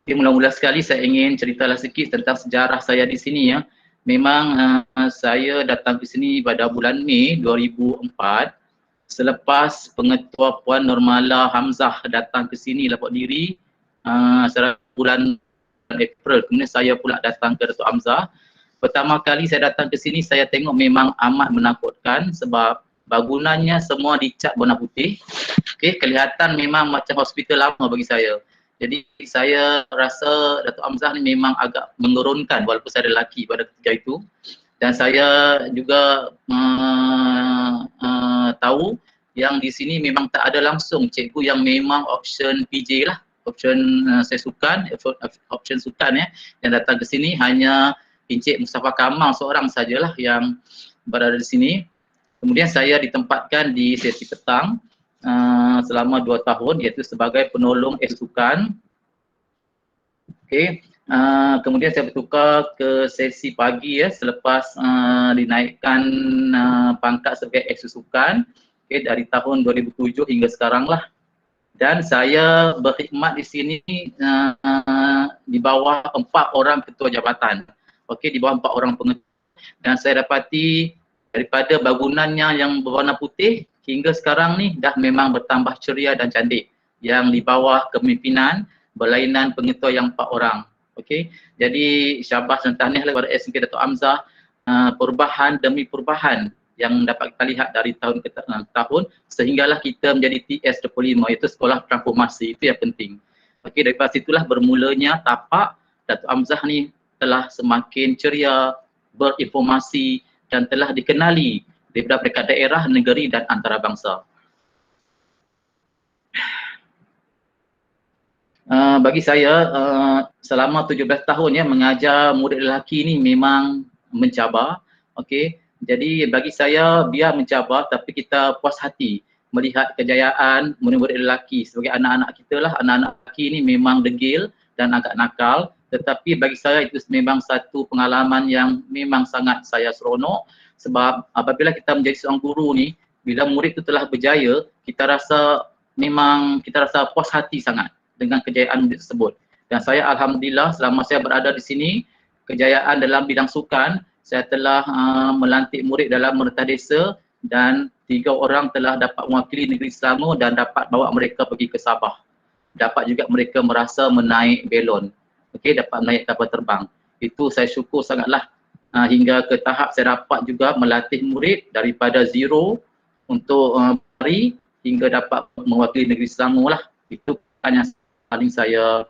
Mula-mula sekali saya ingin ceritalah sikit tentang sejarah saya di sini ya. Memang saya datang ke sini pada bulan Mei 2004 selepas Pengetua Puan Normala Hamzah datang ke sini lapor diri bulan April. Kemudian saya pula datang ke Datuk Hamzah. Pertama kali saya datang ke sini saya tengok memang amat menakutkan sebab bangunannya semua dicat warna putih. Okey, kelihatan memang macam hospital lama bagi saya. Jadi saya rasa Datuk Hamzah ni memang agak mengurunkan walaupun saya ada lelaki pada ketika itu. Dan saya juga tahu yang di sini memang tak ada langsung cikgu yang memang option PJ lah. Option saya sukan, option sukan ya. Yang datang ke sini hanya Encik Mustafa Kamal seorang sajalah yang berada di sini. Kemudian saya ditempatkan di sesi petang selama 2 tahun iaitu sebagai penolong sukan. Okey, kemudian saya bertukar ke sesi pagi ya selepas dinaikkan pangkat sebagai sukan dari tahun 2007 hingga sekarang lah. Dan saya berkhidmat di sini di bawah 4 orang ketua jabatan. Okey, di bawah 4 orang pengetua. Dan saya dapati daripada bangunannya yang berwarna putih hingga sekarang ni dah memang bertambah ceria dan cantik yang di bawah kepimpinan berlainan pengetua yang 4 orang. Okey, jadi syabas dan tahniahlah kepada SMK Datuk Hamzah, perubahan demi perubahan yang dapat kita lihat dari tahun ke tahun sehinggalah kita menjadi TS25 iaitu sekolah transformasi. Itu yang penting. Okey, daripada situlah bermulanya tapak Datuk Hamzah ni telah semakin ceria, berinformasi dan telah dikenali daripada peringkat daerah, negeri dan antarabangsa. Bagi saya, selama 17 tahun ya mengajar murid lelaki ni memang mencabar. Okey, jadi bagi saya biar mencabar tapi kita puas hati melihat kejayaan murid-murid lelaki sebagai anak-anak kita lah. Anak-anak lelaki ni memang degil dan agak nakal, tetapi bagi saya itu memang satu pengalaman yang memang sangat saya seronok, sebab apabila kita menjadi seorang guru ni, bila murid itu telah berjaya, kita rasa puas hati sangat dengan kejayaan murid tersebut. Dan saya alhamdulillah selama saya berada di sini, kejayaan dalam bidang sukan, saya telah melantik murid dalam meretah desa dan 3 orang telah dapat mewakili negeri Selangor dan dapat bawa mereka pergi ke Sabah. Dapat juga mereka merasa menaik belon. Okey, dapat menaik kapal terbang. Itu saya syukur sangatlah hingga ke tahap saya dapat juga melatih murid daripada zero untuk lari hingga dapat mewakili negeri Selangor lah. Itu kan yang paling saya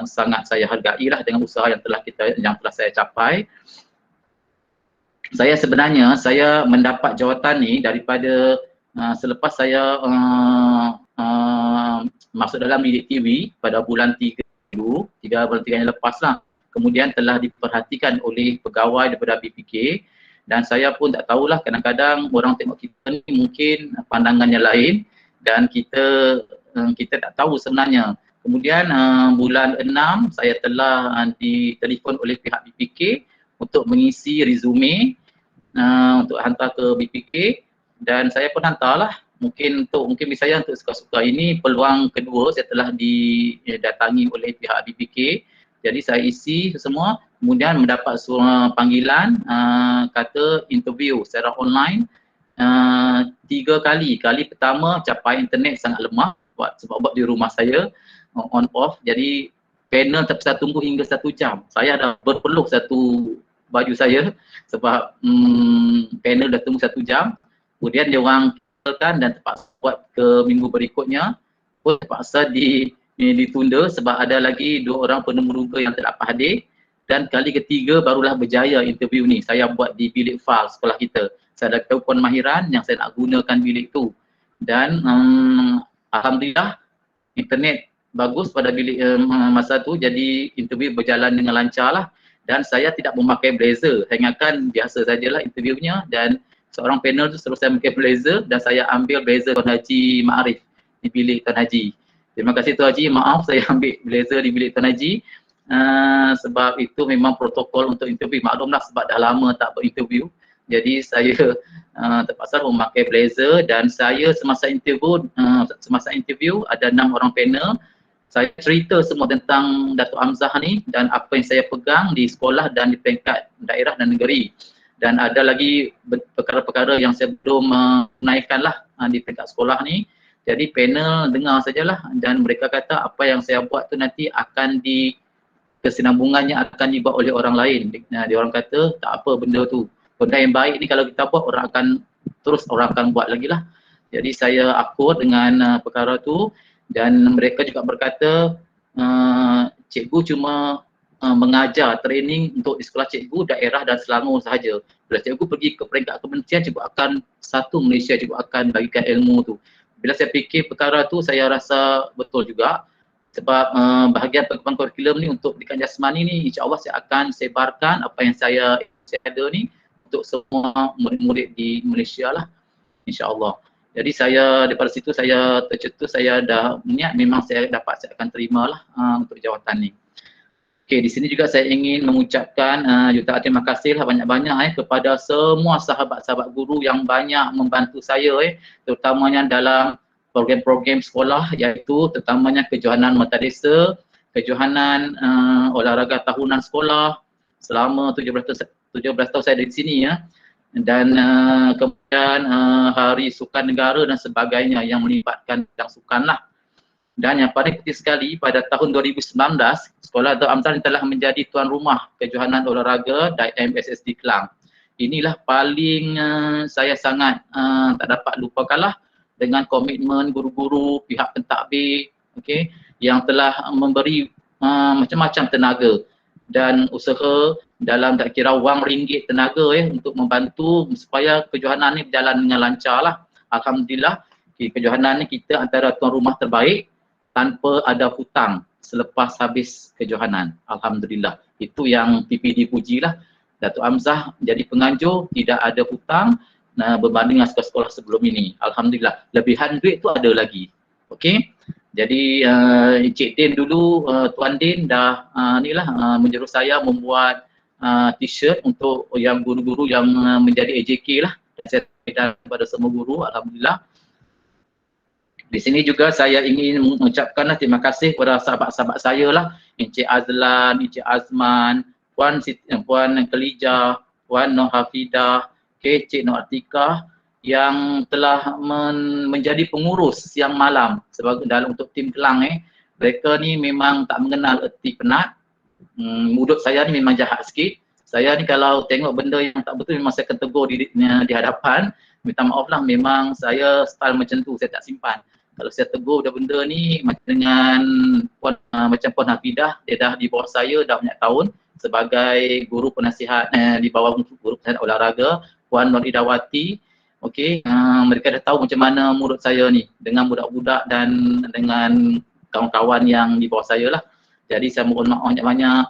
sangat saya hargai lah dengan usaha yang telah saya capai. Saya sebenarnya mendapat jawatan ni daripada selepas saya masuk dalam bilik TV pada bulan 3 bulan 3 yang lepas lah. Kemudian telah diperhatikan oleh pegawai daripada BPK dan saya pun tak tahulah, kadang-kadang orang tengok kita ni mungkin pandangannya lain dan kita tak tahu sebenarnya. Kemudian bulan 6 saya telah ditelefon oleh pihak BPK untuk mengisi resume untuk hantar ke BPK dan saya pun hantarlah. Mungkin saya untuk suka-suka ini peluang kedua saya telah didatangi oleh pihak BPK. Jadi saya isi semua, kemudian mendapat panggilan kata interview secara online 3 kali. Kali pertama capai internet sangat lemah sebab di rumah saya on off, jadi panel terpaksa tunggu hingga 1 jam. Saya dah berpeluh satu baju saya sebab panel dah tunggu 1 jam. Kemudian dia orang kan dan terpaksa buat ke minggu berikutnya pun terpaksa ditunda sebab ada lagi 2 orang penemuruga yang tak dapat hadir. Dan kali ketiga barulah berjaya interview ni. Saya buat di bilik file sekolah kita. Saya ada telefon mahiran yang saya nak gunakan bilik tu. Dan alhamdulillah internet bagus pada bilik masa tu, jadi interview berjalan dengan lancar lah. Dan saya tidak memakai blazer, saya ingatkan biasa sajalah interviewnya dan seorang panel tu suruh saya memakai blazer dan saya ambil blazer Tuan Haji Ma'arif di bilik Tuan Haji. Terima kasih Tuan Haji, maaf saya ambil blazer di bilik Tuan Haji sebab itu memang protokol untuk interview. Maklumlah sebab dah lama tak berinterview, jadi saya terpaksa memakai blazer dan saya semasa interview ada 6 orang panel. Saya cerita semua tentang Datuk Hamzah ni dan apa yang saya pegang di sekolah dan di peringkat daerah dan negeri. Dan ada lagi perkara-perkara yang saya belum naikkan lah di peringkat sekolah ni. Jadi panel dengar sajalah dan mereka kata apa yang saya buat tu nanti akan kesinambungannya akan dibuat oleh orang lain. Dia orang kata tak apa benda tu. Benda yang baik ni kalau kita buat orang akan buat lagi lah. Jadi saya akur dengan perkara tu. Dan mereka juga berkata cikgu cuma mengajar training untuk di sekolah cikgu daerah dan Selangor sahaja. Bila cikgu pergi ke peringkat kementerian, cikgu akan satu Malaysia, cikgu akan bagikan ilmu tu. Bila saya fikir perkara tu saya rasa betul juga sebab bahagian pengembangan kurikulum ni untuk pendidikan jasmani ni insya-Allah saya akan sebarkan apa yang saya ada ni untuk semua murid-murid di Malaysia lah insya-Allah. Jadi saya daripada situ saya tercetus, saya dah niat memang saya akan terimalah untuk jawatan ni. Okey, di sini juga saya ingin mengucapkan jutaan terima kasih lah banyak-banyak kepada semua sahabat-sahabat guru yang banyak membantu saya terutamanya dalam program-program sekolah iaitu terutamanya kejohanan mata desa, kejohanan olahraga tahunan sekolah selama 17 tahun saya di sini ya. Dan kemudian Hari Sukan Negara dan sebagainya yang melibatkan bidang sukan lah. Dan yang paling penting sekali pada tahun 2019 Sekolah Datuk Hamzah telah menjadi tuan rumah kejohanan olahraga MSSD Kelang. Inilah paling saya sangat tak dapat lupakanlah dengan komitmen guru-guru, pihak pentadbir yang telah memberi macam-macam tenaga dan usaha dalam tak kira wang, ringgit, tenaga untuk membantu supaya kejohanan ni berjalan dengan lancar lah. Alhamdulillah, kejohanan ni kita antara tuan rumah terbaik tanpa ada hutang selepas habis kejohanan. Alhamdulillah. Itu yang PPD pujilah. Datuk Hamzah jadi penganjur, tidak ada hutang berbanding dengan sekolah-sekolah sebelum ini. Alhamdulillah. Lebihan duit tu ada lagi. Okey. Jadi Encik Din dulu, Tuan Din dah menjurus saya membuat t-shirt untuk yang guru-guru yang menjadi AJK lah. Saya berikan kepada semua guru, Alhamdulillah. Di sini juga saya ingin mengucapkan terima kasih kepada sahabat-sahabat saya lah, Encik Azlan, Encik Azman, Puan Kelija, Puan Nur Hafidah, Cik Nur Atikah yang telah menjadi pengurus siang malam sebagai dalam untuk tim Kelang. Mereka ni memang tak mengenal erti penat. Mulut saya ni memang jahat sikit. Saya ni kalau tengok benda yang tak betul memang saya akan tegur di hadapan. Minta maaf lah, memang saya style macam tu, saya tak simpan. Kalau saya tegur benda ni macam dengan macam Puan Hafidah, dia dah di bawah saya dah banyak tahun sebagai guru penasihat di bawah guru penasihat olahraga, Puan Nur Idawati. Okey, mereka dah tahu macam mana murid saya ni dengan budak-budak dan dengan kawan-kawan yang di bawah saya lah. Jadi saya mohon maaf banyak-banyak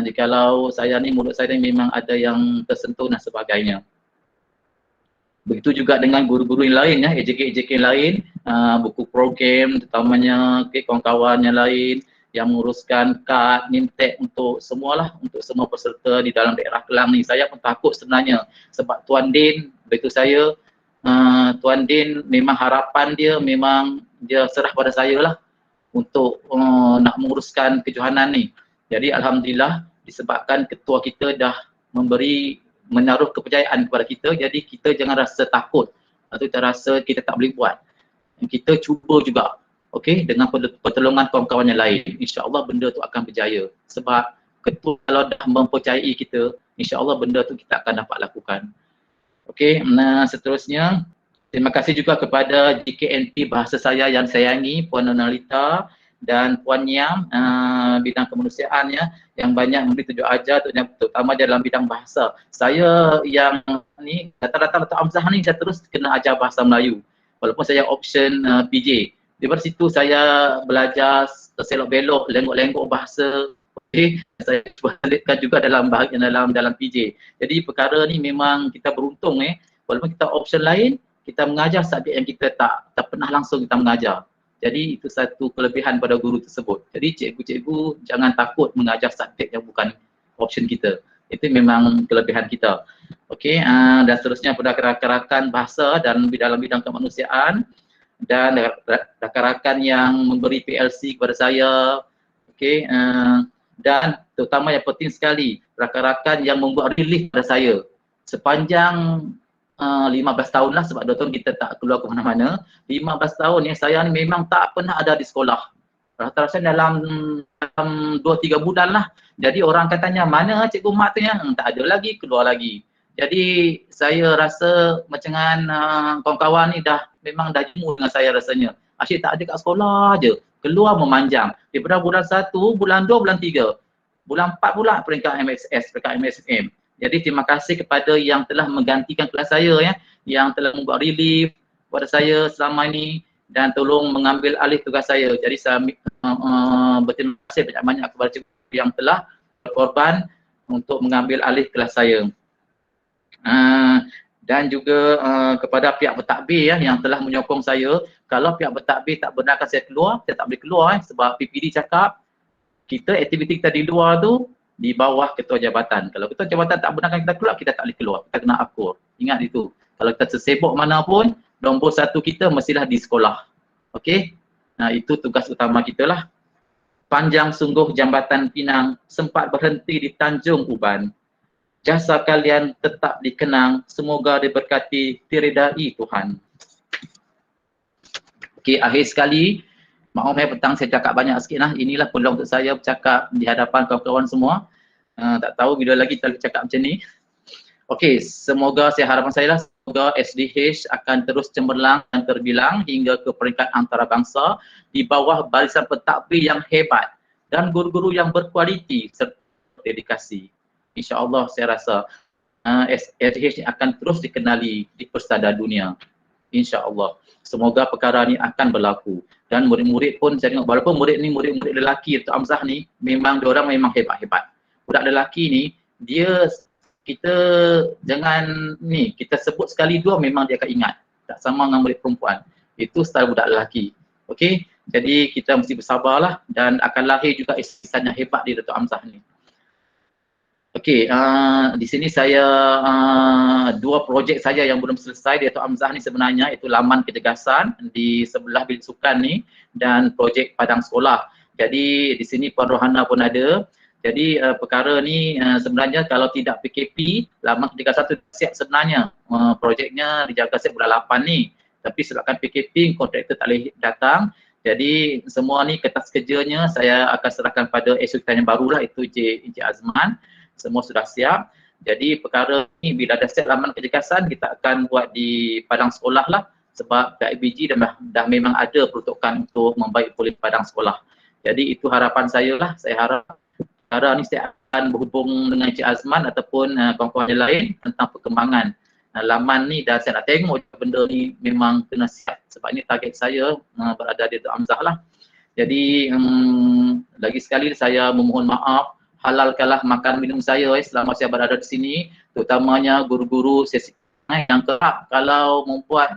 jikalau saya ni, murid saya ni memang ada yang tersentuh dan sebagainya. Begitu juga dengan guru-guru yang lain, AJK yang lain, buku program terutamanya, kawan-kawan yang lain yang menguruskan kad, nintek untuk semualah, untuk semua peserta di dalam daerah Kelang ni. Saya pun takut sebenarnya sebab Tuan Din, begitu saya, Tuan Din memang harapan dia memang dia serah pada saya lah untuk nak menguruskan kejohanan ni. Jadi Alhamdulillah disebabkan ketua kita dah menaruh kepercayaan kepada kita, jadi kita jangan rasa takut atau kita rasa kita tak boleh buat. Kita cuba juga, okey, dengan pertolongan kawan-kawan yang lain. InsyaAllah benda tu akan berjaya. Sebab ketua kalau dah mempercayai kita, insyaAllah benda tu kita akan dapat lakukan. Okey, seterusnya terima kasih juga kepada JKNP Bahasa Saya yang sayangi, Puan Nonalita dan Puan Niam, bidang kemanusiaan yang banyak memberi tunjuk ajar terutama dalam bidang bahasa. Saya yang ni rata-rata Datuk Hamzah ni saya terus kena ajar bahasa Melayu walaupun saya option PJ. Daripada situ saya belajar selok-belok, lenggok-lenggok bahasa. Okay. Saya cuba selitkan juga dalam bahagian dalam PJ. Jadi perkara ni memang kita beruntung walaupun kita option lain, kita mengajar subjek yang kita tak pernah langsung kita mengajar. Jadi itu satu kelebihan pada guru tersebut. Jadi cikgu-cikgu jangan takut mengajar subjek yang bukan option kita. Itu memang kelebihan kita. Okey, dan seterusnya pada rakan-rakan bahasa dan dalam bidang kemanusiaan dan rakan-rakan yang memberi PLC kepada saya. Okey, dan terutama yang penting sekali, rakan-rakan yang membuat relief pada saya sepanjang 15 tahun lah, sebab 2 tahun kita tak keluar ke mana-mana. 15 tahun yang saya ni memang tak pernah ada di sekolah. Rata-rata dalam 2-3 bulan lah. Jadi orang akan tanya, mana Cikgu Mat tu tak ada lagi, keluar lagi. Jadi saya rasa macam dengan kawan-kawan ni memang dah jemu dengan saya rasanya. Asyik tak ada kat sekolah je, keluar memanjang. Daripada bulan 1, bulan 2, bulan 3. Bulan 4 pula peringkat MSS, peringkat MSM. Jadi terima kasih kepada yang telah menggantikan kelas saya yang telah membuat relief kepada saya selama ini dan tolong mengambil alih tugas saya. Jadi saya berterima kasih banyak-banyak kepada cikgu yang telah berkorban untuk mengambil alih kelas saya. Dan juga kepada pihak pentadbir yang telah menyokong saya. Kalau pihak pentadbir tak benarkan saya keluar, saya tak boleh keluar sebab PPD cakap aktiviti kita di luar tu di bawah ketua jabatan. Kalau ketua jabatan tak benarkan kita keluar, kita tak boleh keluar. Kita kena akur. Ingat itu. Kalau kita sesibuk mana pun, nombor 1 kita mestilah di sekolah. Okey? Nah, itu tugas utama kita lah. Panjang sungguh jambatan Pinang, sempat berhenti di Tanjung Uban. Jasa kalian tetap dikenang, semoga diberkati, diridai Tuhan. Okey, akhir sekali, maaf petang saya cakap banyak sikit lah. Inilah peluang untuk saya bercakap di hadapan kawan-kawan semua. Tak tahu bila lagi kita cakap macam ni. Okey, semoga harapan saya lah, semoga SDH akan terus cemerlang dan terbilang hingga ke peringkat antarabangsa di bawah barisan pentadbir yang hebat dan guru-guru yang berkualiti serta dedikasi. InsyaAllah saya rasa SDH akan terus dikenali di persada dunia. InsyaAllah. Semoga perkara ni akan berlaku. Dan murid-murid pun saya tengok, walaupun murid-murid lelaki Dr. Hamzah ni memang diorang memang hebat-hebat. Budak lelaki ni dia kita jangan ni kita sebut sekali dua memang dia akan ingat. Tak sama dengan murid perempuan. Itu style budak lelaki. Okey. Jadi kita mesti bersabarlah dan akan lahir juga isisan yang hebat di Dr. Hamzah ni. Okey, di sini saya dua projek saja yang belum selesai di Dr. Hamzah ni sebenarnya, itu laman ketegasan di sebelah bilik sukan ni dan projek padang sekolah. Jadi di sini Puan Rohana pun ada. Jadi perkara ni sebenarnya kalau tidak PKP, laman ketegasan tu siap sebenarnya. Projeknya dijaga siap bulan 8 ni. Tapi sebabkan PKP, kontraktor tak boleh datang. Jadi semua ni kertas kerjanya saya akan serahkan pada eksekutif yang barulah, itu Encik Azman. Semua sudah siap. Jadi perkara ni bila dah siap laman ketegasan, kita akan buat di padang sekolah lah. Sebab KIBG dah memang ada peruntukan untuk membaik pulih padang sekolah. Jadi itu harapan saya lah. Saya harap perkara ni saya akan berhubung dengan Encik Azman ataupun kawan-kawan yang lain tentang perkembangan laman ni, dan saya nak tengok benda ni memang kena siap. Sebab ini target saya berada di Dr. Hamzah lah. Jadi lagi sekali saya memohon maaf, halalkanlah makan minum saya selama saya berada di sini, terutamanya guru-guru sesi yang kerap kalau membuat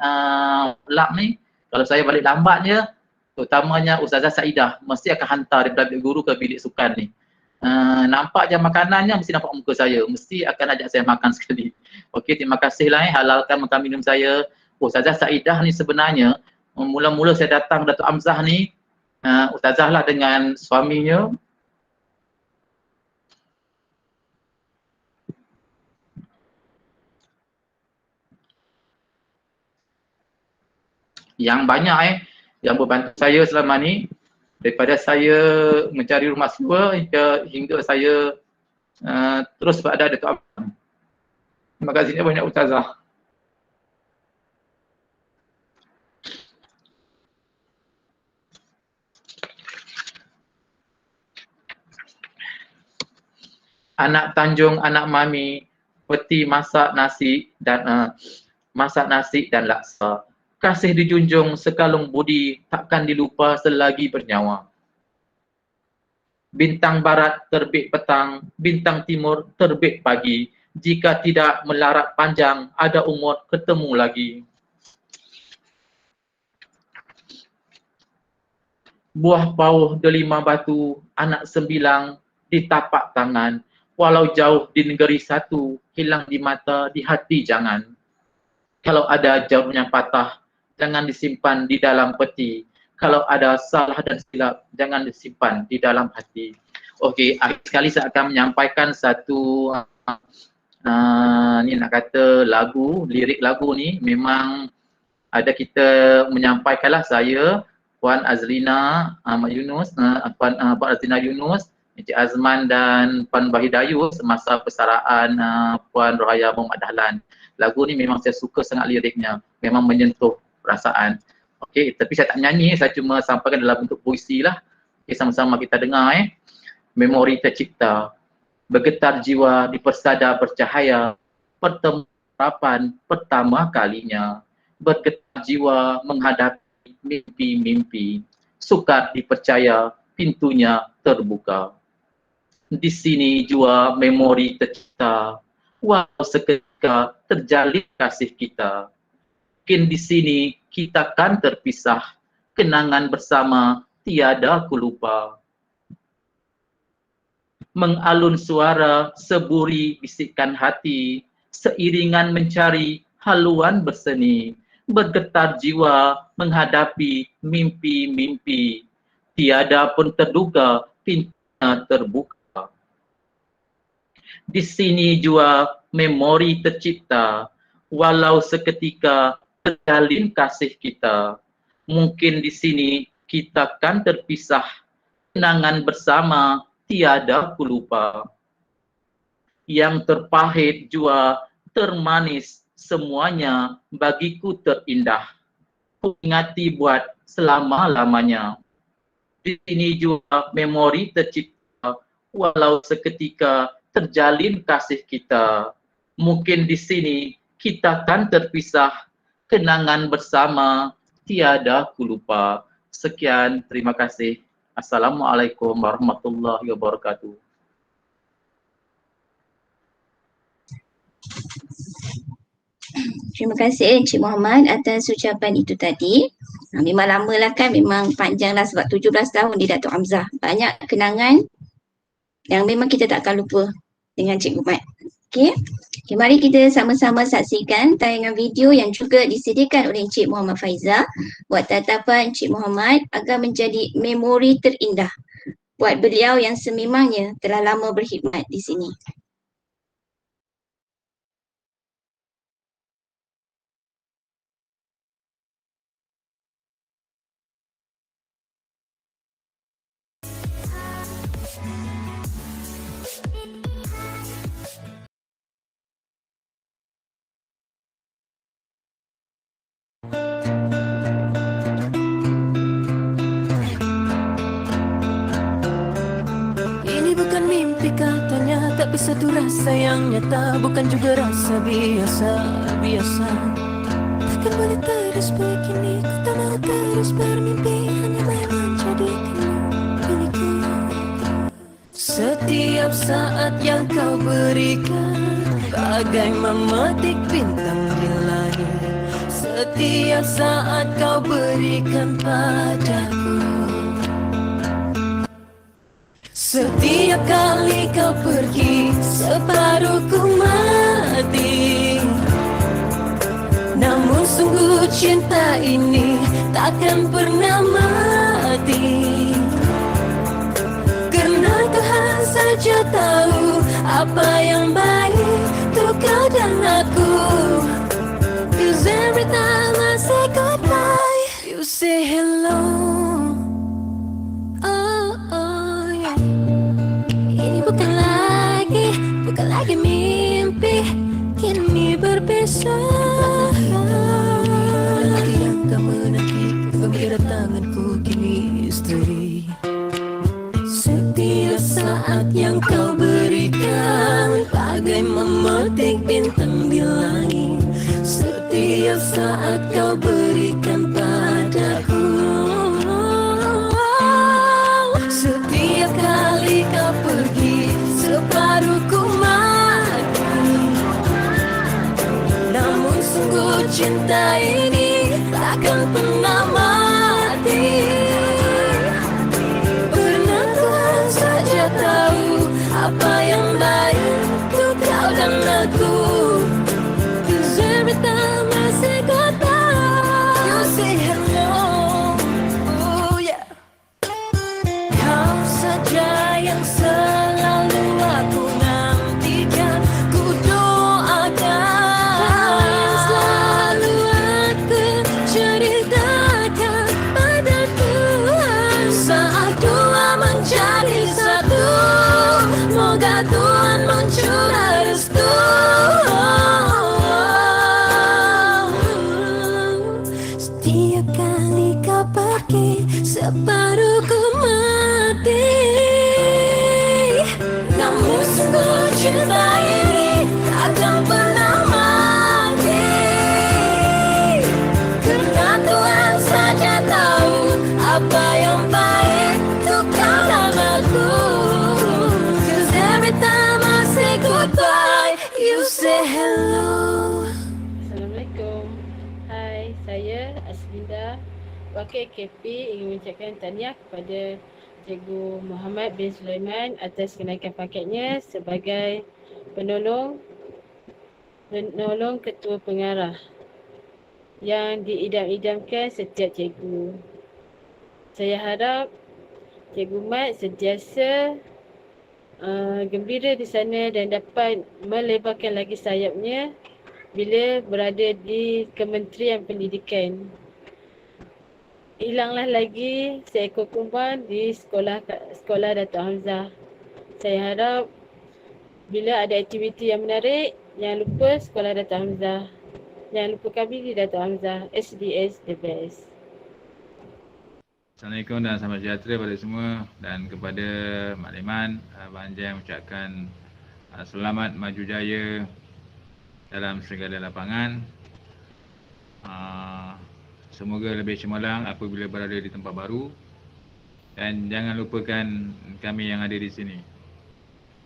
lab ni, kalau saya balik lambat je, terutamanya Ustazah Saidah mesti akan hantar daripada guru ke bilik sukan ni. Nampak je makanannya mesti nampak muka saya, mesti akan ajak saya makan sekali. Okey, terima kasih lah halalkan makan minum saya. Ustazah Saidah ni sebenarnya mula-mula saya datang Datuk Hamzah ni, Ustazah lah dengan suaminya yang banyak yang membantu saya selama ni, daripada saya mencari rumah sewa hingga saya terus berada dekat Abang. Terima kasih banyak Ustazah. Anak Tanjung, anak Mami, peti masak nasi dan laksa. Kasih dijunjung sekalung budi, takkan dilupa selagi bernyawa. Bintang barat terbit petang, bintang timur terbit pagi. Jika tidak melarat panjang, ada umur ketemu lagi. Buah pauh delima batu, anak sembilang di tapak tangan. Walau jauh di negeri satu, hilang di mata, di hati jangan. Kalau ada jarum yang patah, jangan disimpan di dalam peti. Kalau ada salah dan silap, jangan disimpan di dalam hati. Okey, akhir sekali saya akan menyampaikan satu ni nak kata lagu, lirik lagu ni memang ada kita menyampaikanlah saya, Puan Azlina Ahmad Yunus, Puan Azlina Yunus, Encik Azman dan Puan Bahidayu semasa persaraan Puan Rohaya Muhammad Dahlan. Lagu ni memang saya suka sangat liriknya, memang menyentuh perasaan. Okey, tapi saya tak nyanyi, saya cuma sampaikan dalam bentuk puisi lah. Okey, sama-sama kita dengar Memori tercipta, bergetar jiwa di persada bercahaya, pertemuan pertama kalinya. Bergetar jiwa menghadapi mimpi-mimpi, sukar dipercaya pintunya terbuka. Di sini jua memori tercipta, walau seketika terjalin kasih kita. Mungkin di sini kita kan terpisah, kenangan bersama tiada ku lupa. Mengalun suara seburi bisikan hati, seiringan mencari haluan berseni, bergetar jiwa menghadapi mimpi-mimpi, tiada pun terduga pintunya terbuka. Di sini jua memori tercipta, walau seketika terjalin kasih kita. Mungkin di sini kita kan terpisah, kenangan bersama tiada ku lupa. Yang terpahit jua termanis, semuanya bagiku terindah. Ku ingati buat selama-lamanya. Di sini juga memori tercipta, walau seketika terjalin kasih kita. Mungkin di sini kita kan terpisah, kenangan bersama tiada ku lupa. Sekian, terima kasih. Assalamualaikum warahmatullahi wabarakatuh. Terima kasih Encik Muhammad atas ucapan itu tadi. Memang lama lah kan, memang panjang lah sebab 17 tahun di Datuk Hamzah. Banyak kenangan yang memang kita tak akan lupa dengan Cikgu Mat. Okey, mari kita sama-sama saksikan tayangan video yang juga disediakan oleh Encik Muhammad Faizah buat tatapan Encik Muhammad agar menjadi memori terindah buat beliau yang sememangnya telah lama berkhidmat di sini. Ini bukan mimpi katanya, tapi satu rasa yang nyata, bukan juga rasa biasa. Takkan boleh terus begini, ku tak mau terus bermimpi, hanya mau menjadikanmu milikku. Setiap saat yang kau berikan, bagai memetik bintang di langit. Setiap saat kau berikan padaku. Setiap kali kau pergi, separuhku mati. Namun sungguh cinta ini takkan pernah mati. Karena Tuhan saja tahu apa yang baik untuk kau dan aku. 'Cause every time I say goodbye, you say hello. Bukan lagi mimpi, kini berbisa. Lagi yang kau menanti, gembira tanganku kini istri. Setiap saat yang kau berikan, bagai memetik bintang di langit. Setiap saat kau berikan padaku. Setiap kali kau pergi, separuhku mati. Namun sungguh cinta ini takkan pernah mati. Karena Tuhan saja tahu apa yang baik untuk kau dan aku. 'Cause every time I say goodbye, you say hello. Oh yeah. Kau saja yang selalu aku nantikan, ku doakan. Kau yang selalu aku ceritakan pada Tuhan. Saat dua menjadi satu, moga Tuhan mencurah restu. Setiap kali kau pergi, separuhku mati. Namun sungguh cinta ini takkan pernah mati. Karena Tuhan saja tahu apa yang baik untuk kau dan aku. 'Cause every time I say goodbye, you say hello. Assalamualaikum. Hai, saya Aslinda, Wakil KP, ingin mengucapkan tahniah kepada Cikgu Muhammad bin Sulaiman atas kenaikan pangkatnya sebagai penolong ketua pengarah yang diidam-idamkan setiap cikgu. Saya harap Cikgu Mat sentiasa gembira di sana dan dapat melebarkan lagi sayapnya bila berada di Kementerian Pendidikan. Hilanglah lagi seekor kumbang di sekolah Datuk Hamzah. Saya harap bila ada aktiviti yang menarik, jangan lupa sekolah Datuk Hamzah. Jangan lupa kami di Datuk Hamzah. SDS the best. Assalamualaikum dan selamat sejahtera pada semua, dan kepada makliman Abang Anjay mengucapkan Selamat maju jaya dalam segala lapangan. Semoga lebih cemerlang apabila berada di tempat baru. Dan jangan lupakan kami yang ada di sini.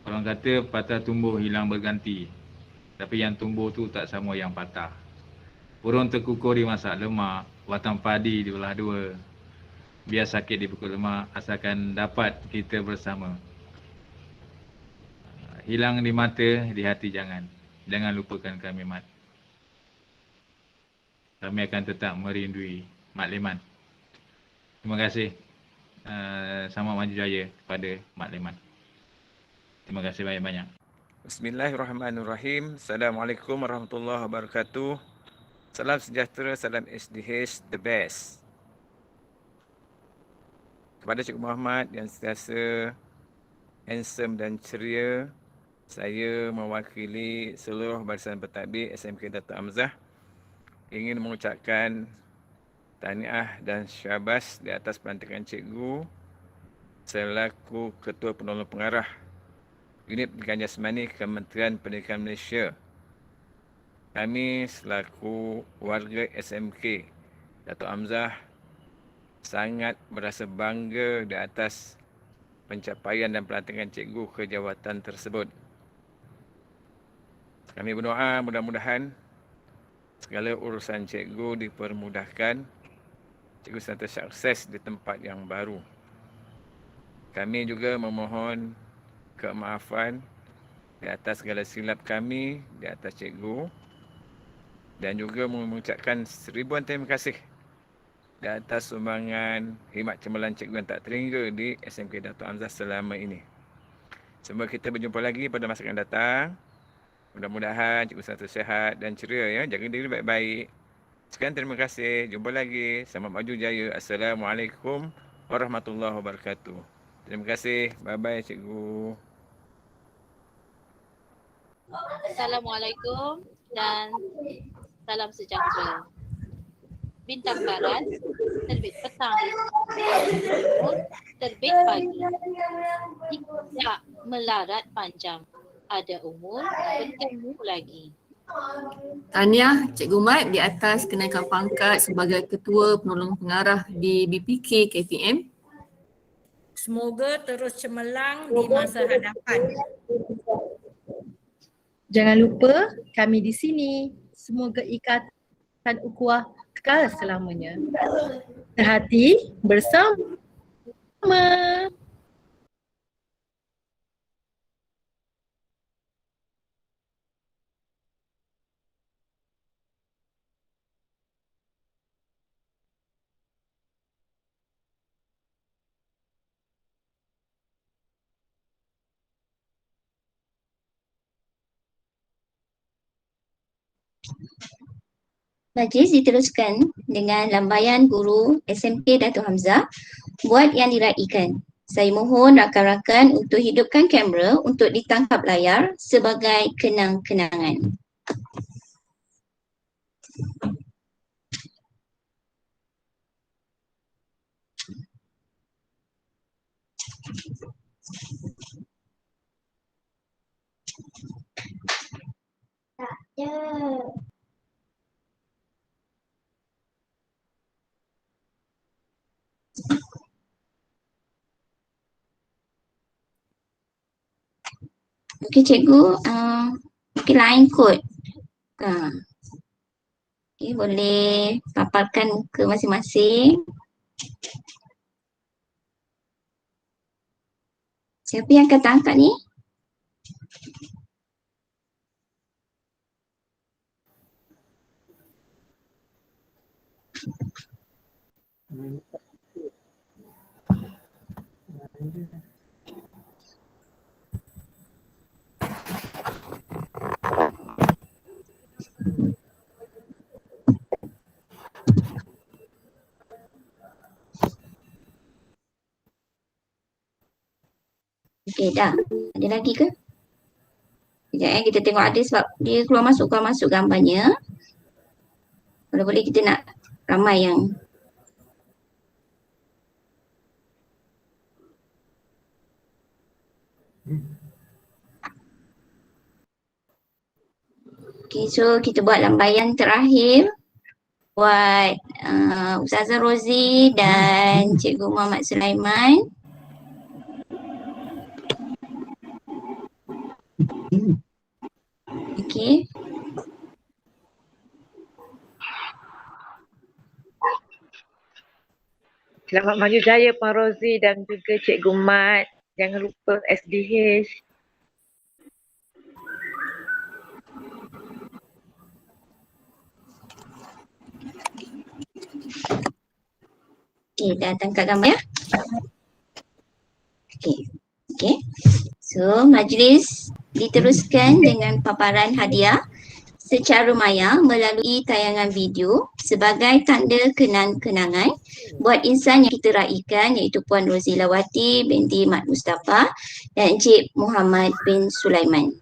Orang kata patah tumbuh hilang berganti. Tapi yang tumbuh tu tak sama yang patah. Burung terkukur dimasak lemak, batang padi dibelah dua. Biar sakit dipukul lemak, asalkan dapat kita bersama. Hilang di mata, di hati jangan. Jangan lupakan kami, Mat. Kami akan tetap merindui Mat Liman. Terima kasih. Selamat maju jaya kepada Mat Liman. Terima kasih banyak-banyak. Bismillahirrahmanirrahim. Assalamualaikum warahmatullahi wabarakatuh. Salam sejahtera, salam SDH the best. Kepada Cikgu Muhammad yang sentiasa handsome dan ceria, saya mewakili seluruh barisan pentadbir SMK Dato' Hamzah ingin mengucapkan tahniah dan syabas di atas pelantikan cikgu selaku Ketua Penolong Pengarah Unit Pendidikan Jasmani Kementerian Pendidikan Malaysia. Kami selaku warga SMK Dato' Hamzah sangat berasa bangga di atas pencapaian dan pelantikan cikgu ke jawatan tersebut. Kami berdoa mudah-mudahan segala urusan cikgu dipermudahkan, cikgu sentiasa sukses di tempat yang baru. Kami juga memohon kemaafan di atas segala silap kami di atas cikgu dan juga mengucapkan seribuan terima kasih di atas sumbangan khidmat cemerlang cikgu yang tak terhingga di SMK Dato' Hamzah selama ini. Semoga kita berjumpa lagi pada masa akan datang. Mudah-mudahan cikgu sentiasa sihat dan ceria ya. Jaga diri baik-baik. Sekian, terima kasih. Jumpa lagi. Selamat maju jaya. Assalamualaikum warahmatullahi wabarakatuh. Terima kasih. Bye-bye cikgu. Assalamualaikum dan salam sejahtera. Bintang barat, terbit petang, terbit pagi, tidak melarat panjang. Ada umur, bertemu lagi. Tahniah Cikgu Mat di atas kenaikan pangkat sebagai Ketua Penolong Pengarah di BPK KPM. Semoga terus cemerlang di masa hadapan. Jangan lupa kami di sini. Semoga ikatan ukhuwah kekal selamanya. Sehati bersama. Majlis diteruskan dengan lambaian guru SMK Dato' Hamzah buat yang diraikan. Saya mohon rakan-rakan untuk hidupkan kamera untuk ditangkap layar sebagai kenang-kenangan. Okey cikgu, mungkin lain kot. Okay, boleh paparkan muka masing-masing. Siapa yang akan tangkap ni? Okey dah. Ada lagi ke? Sekejap kita tengok ada sebab dia keluar masuk gambarnya. Kalau boleh kita nak ramai yang Okay, so kita buat lambaian terakhir buat Ustazah Rozi dan Cikgu Muhammad Sulaiman. Okay. Selamat maju jaya Puan Rozi dan juga Cikgu Mat. Jangan lupa SDH. Okay, dah tangkap gambar ya? Okay. So, majlis diteruskan dengan paparan hadiah secara maya melalui tayangan video sebagai tanda kenang-kenangan buat insan yang kita raikan iaitu Puan Rozi Lawati binti Mat Mustafa dan Encik Muhammad bin Sulaiman.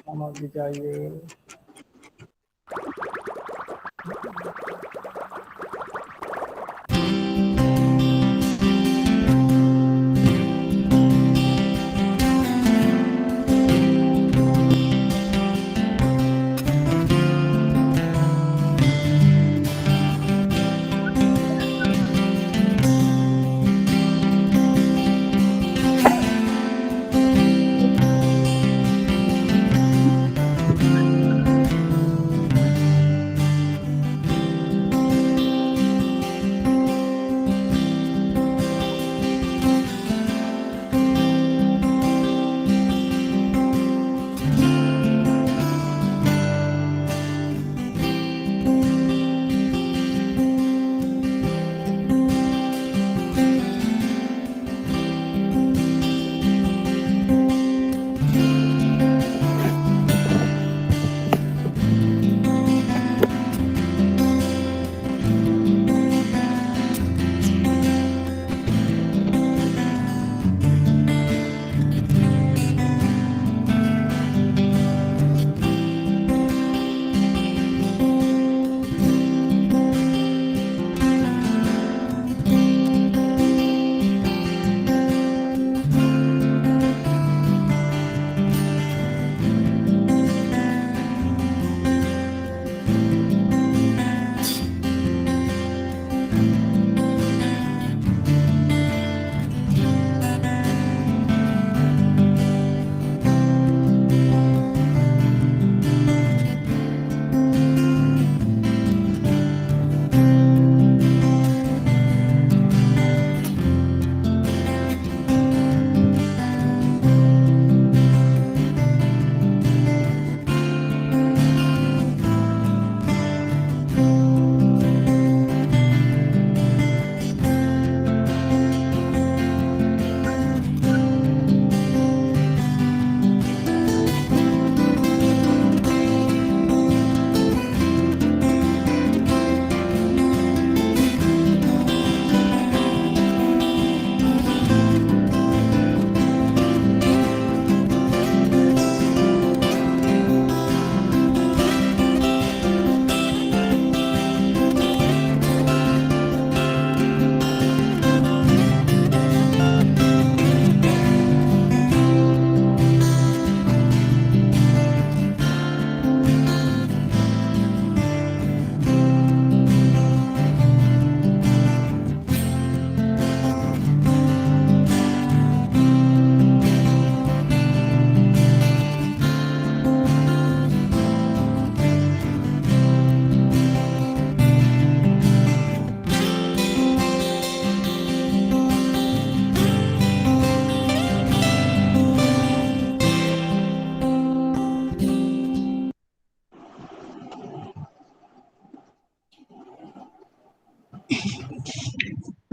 Selamat berjaya.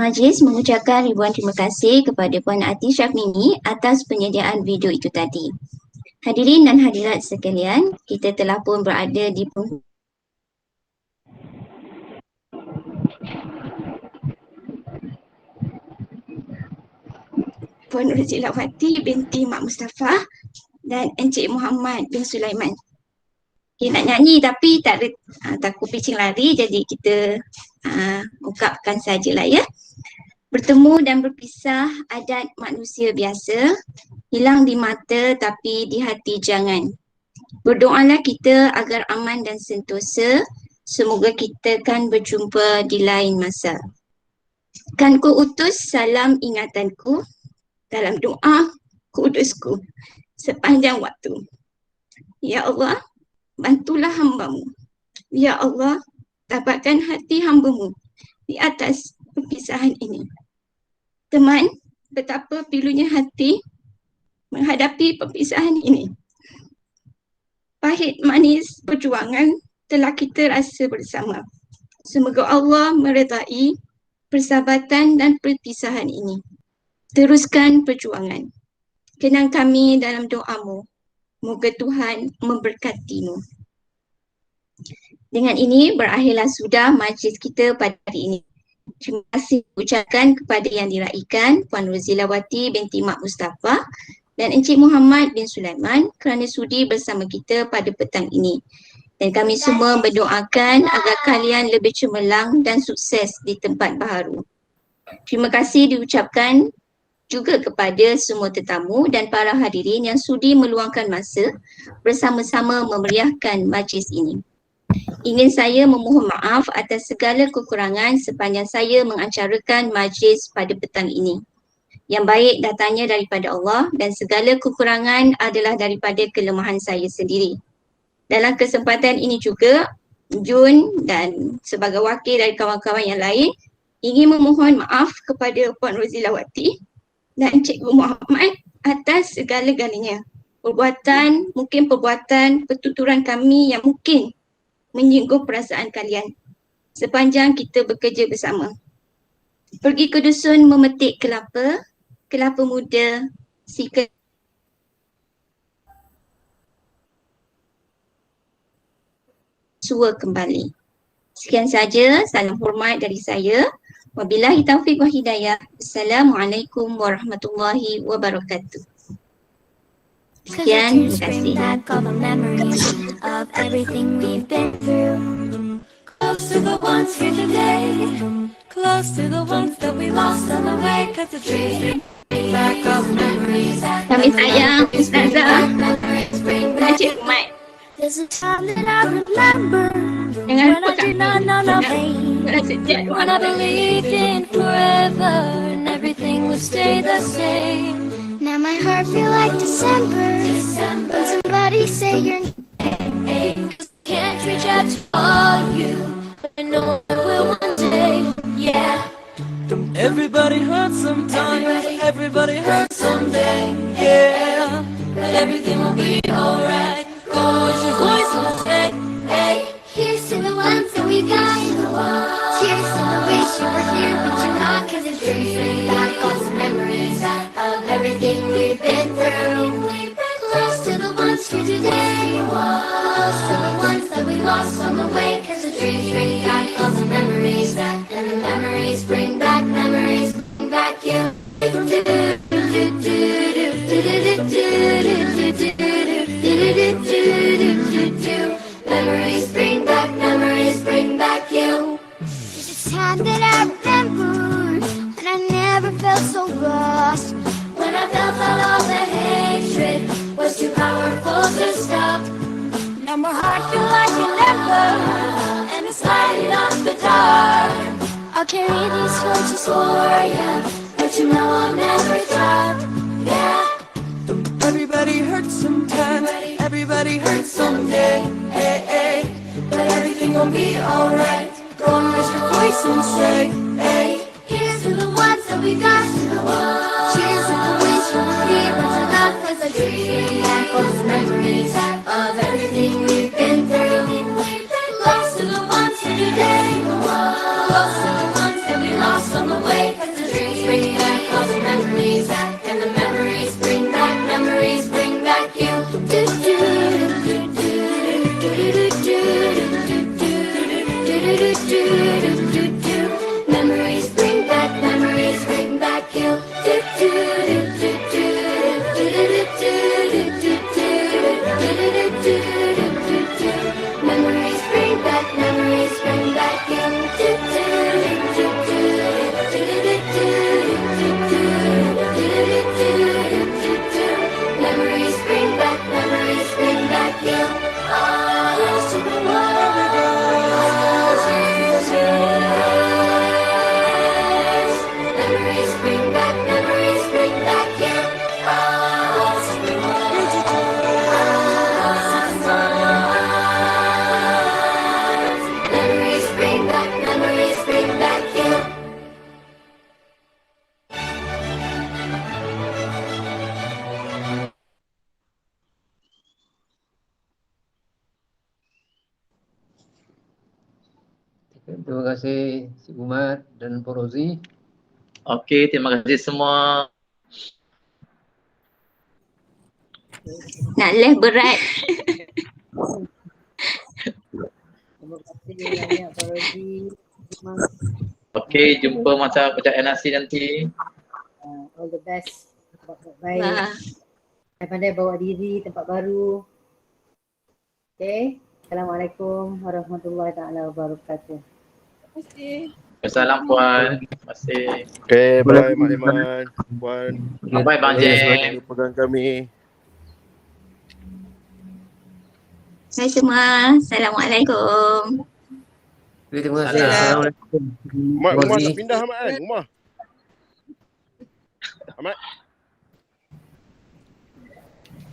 Majlis mengucapkan ribuan terima kasih kepada Puan Ati Syafnini atas penyediaan video itu tadi. Hadirin dan hadirat sekalian, kita telah pun berada di Puan Rozilawati binti Mak Mustafa dan Encik Muhammad bin Sulaiman. Okay, nak nyanyi tapi tak ada takut pitching lari, jadi kita ungkapkan sajalah ya. Bertemu dan berpisah adat manusia biasa, hilang di mata tapi di hati jangan. Berdoalah kita agar aman dan sentosa, semoga kita kan berjumpa di lain masa. Kan ku utus salam ingatanku, dalam doa kudusku sepanjang waktu. Ya Allah, bantulah hamba-Mu. Ya Allah, dapatkan hati hamba-Mu di atas perpisahan ini. Teman, betapa pilunya hati menghadapi perpisahan ini. Pahit manis perjuangan telah kita rasa bersama. Semoga Allah meredai persahabatan dan perpisahan ini. Teruskan perjuangan. Kenang kami dalam doa-Mu. Moga Tuhan memberkati-Mu. Dengan ini berakhirlah sudah majlis kita pada hari ini. Terima kasih ucapkan kepada yang diraikan Puan Rozilawati binti Mak Mustafa dan Encik Muhammad bin Sulaiman kerana sudi bersama kita pada petang ini. Dan kami semua berdoakan agar kalian lebih cemerlang dan sukses di tempat baharu. Terima kasih diucapkan juga kepada semua tetamu dan para hadirin yang sudi meluangkan masa bersama-sama memeriahkan majlis ini. Ingin saya memohon maaf atas segala kekurangan sepanjang saya mengancarakan majlis pada petang ini. Yang baik datangnya daripada Allah dan segala kekurangan adalah daripada kelemahan saya sendiri. Dalam kesempatan ini juga, Jun dan sebagai wakil dari kawan-kawan yang lain ingin memohon maaf kepada Puan Rozilawati dan Cikgu Muhammad atas segala-galanya. Mungkin perbuatan, pertuturan kami yang mungkin menyinggung perasaan kalian sepanjang kita bekerja bersama. Pergi ke dusun memetik kelapa, kelapa muda, si sua kembali. Sekian saja, salam hormat dari saya. Wabillahi taufiq wa hidayah. Assalamualaikum warahmatullahi wabarakatuh. Sekian, terima kasih. Of everything we've been through. Close to the ones here today, close to the ones that we lost on the way. Cause the dreams bring back all the memories. Kami sayang Ustazah Encik Mat. There's a time that I remember when I did not know no pain, when I believed in forever and everything would stay the same. Now my heart feel like December. When somebody say your name, can't reach out to all you, but I know I will one day. Yeah. Everybody hurts sometimes, everybody hurts someday. Yeah, but everything will be alright. Cause your voice will say, hey, here's to the ones that we got. Cheers to the wish you were here, but you're not. Cause the dreams bring back all the memories of everything we've been through. Close to the ones here today, close to the ones that we lost on the way. Cause the dreams bring back all the memories, and the memories bring back you. Memories bring back you. There's a time that I remember when I never felt so lost. When I felt that all the hatred was too powerful to stop. Now my heart feels like an ember, and it's lighting up the dark. I'll carry these torches for you, but you know I'll never stop. Yeah. everybody hurts sometimes, everybody hurts someday. Hey, hey, but everything gon' be alright. Go and raise your voice and say, hey, here's to the ones that we got. Cheers to the wish you were here, but you're not. Cause I dream back all those memories of everything we've been through. Close to the ones here today, close to the ones that we lost on the way. Cause the dreams bring back all the memories Terima kasih Cik Gumat dan Pak Rozi. Okey, terima kasih semua. Nak live berat. Terima kasih banyak Pak Rozi. Okey, jumpa masa pencahayaan nasi nanti. All the best. Buat baik. Wah. Pandai-pandai bawa diri tempat baru. Okay. Assalamualaikum warahmatullahi taala wabarakatuh. Terima kasih. Assalam Puan. Terima kasih. Okay, bye Mak Liman, Puan. Bye Bang Jem. Pegang kami. Hai semua. Assalamualaikum. Terima kasih. Assalamualaikum. Mak, rumah tak pindah Ahmad kan? Rumah. Ahmad.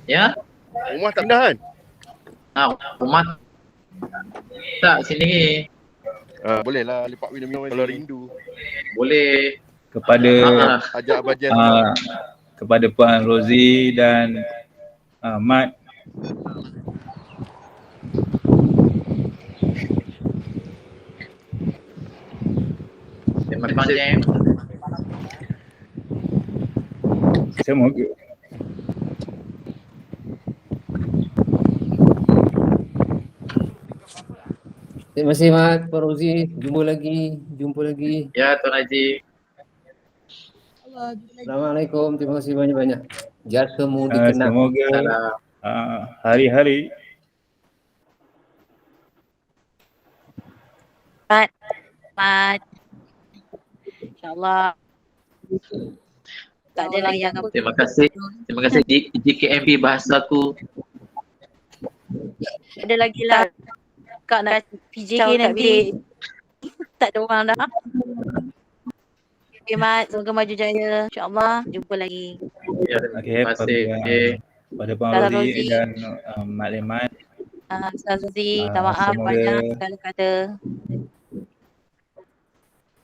Ya? Rumah tak pindah kan? Rumah tak sini. Boleh lah lepak minum-minum kalau rindu. Boleh. Kepada ajak Abang Jem. Kepada Puan Rozi dan Mat. Terima kasih. Semoga Terima kasih Mat, Pak Rozi. Jumpa lagi. Ya, Tuan Haji. Assalamualaikum. Terima kasih banyak-banyak. Jatuhmu dikenang. semoga hari-hari Mat. InsyaAllah. Tak ada lagi yang apa. Terima kasih JKMB bahasaku. Ada lagi lah. Kak nak PJK nanti. Tak ada orang dah. Okay Mat, semoga maju jaya. InsyaAllah jumpa lagi. Ya, terima kasih. Pada Puan Rozi dan Mak Liman. Ustaz Rozi, minta maaf banyak segala kata.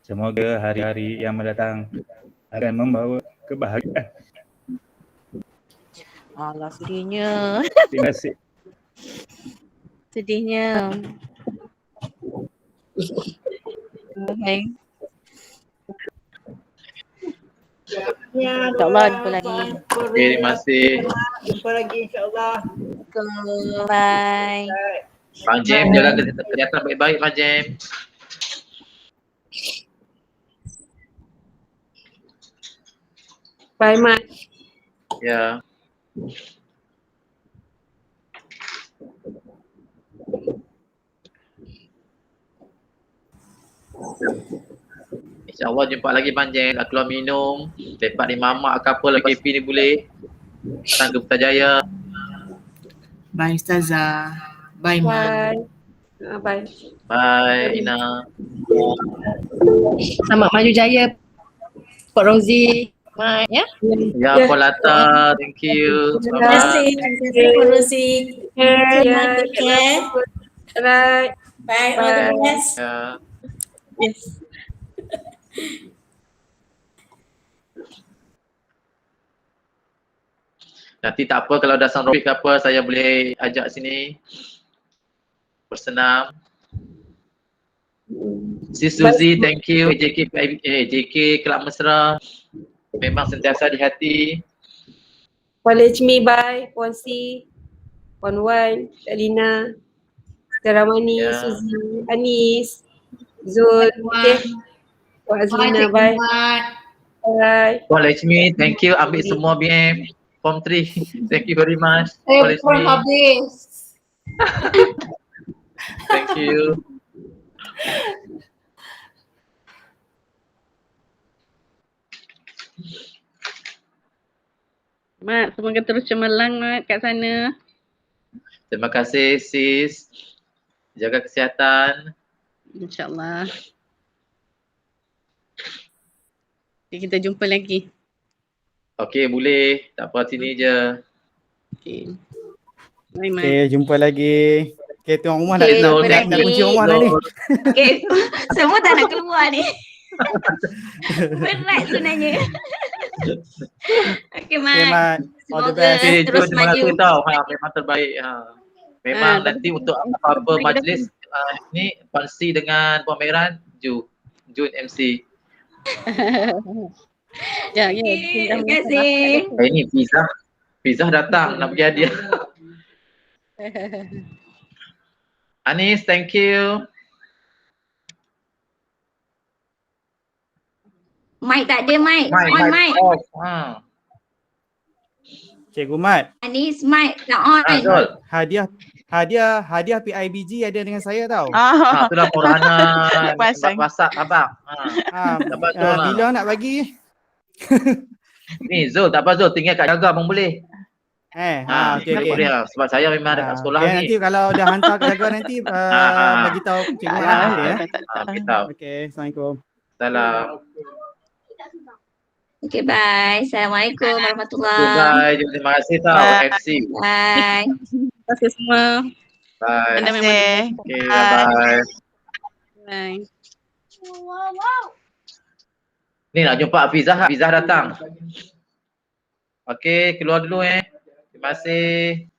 Semoga hari-hari yang mendatang akan membawa kebahagiaan. Alah, sedihnya. Terima kasih. Sedihnya. Okay. Ya, InsyaAllah jumpa lagi. Okay, terima kasih. Jumpa lagi insyaAllah. Bye. Bang Jem, jaga kesihatan baik-baik Bang Jem. Bye Mat. Ya. InsyaAllah jumpa lagi Bang Jem. Nak keluar minum, lepak di mamak ke apa lagi KP ni boleh. Datang ke Putrajaya. Bye Ustazah. Bye Mat. Bye. Bye Ina. Selamat maju jaya Pak Rozi. Mat ya. Ya, Polata, thank you. Terima kasih. Terima kasih Pak Rozi. Take care. Bye. Bye. All the best. Ya. Yes. Nanti tak apa kalau dah sound robik ke apa, saya boleh ajak sini bersenam. Sis Suzy, thank you. JK Kelab Mesra memang sentiasa di hati. Puan Lechmi, bye. Puan C, Puan Wan, Alina, Teramani, Suzy, Anis, Zul, okay. Puan Azlina, bye. Bye. Puan Lechmi, thank you. Ambil semua BM Form 3. Thank you very much. Puan Lechmi. habis. Thank you. Mat, semoga terus cemerlang Mat kat sana. Terima kasih sis. Jaga kesihatan. InsyaAllah. Okay, kita jumpa lagi. Okey, boleh. Tak apa, sini je. Okay. Bye Mat. Okay, jumpa lagi. Okay, tuan rumah nak kunci rumah dah ni. Okay, semua tak nak keluar ni. Berat sebenarnya. Okay Mat. Semoga terus maju. Terima kasih tau. Memang terbaik. Memang nanti untuk apa-apa majlis Ni Puan C dengan Puan Meran, Jun MC. Ya, ya. Terima kasih. Ini Pizza datang nak pergi hadiah. Anis, thank you. Mic tak ada mic. On mic. Off. Cikgu Mat. Anis mic tak on. Zul. Hadiah PIBG ada dengan saya tau. Itulah Morhana WhatsApp abang. Bila nak bagi? Ni Zul, tak apa Zul, tinggal kat jaga pun boleh. Okey. Sebab saya memang ada kat sekolah ni. Nanti kalau dah hantar kat jaga nanti bagi tahu Cikgu Mat nanti ya. Beritahu. Okey, Assalamualaikum. Salam. Okay, bye. Assalamualaikum warahmatullahi. Bye. Terima kasih tau MC. Bye. Terima kasih semua. Bye. Anda memang Okay, bye. Bye. Ni nak jumpa Hafizah datang. Okey, keluar dulu Terima kasih.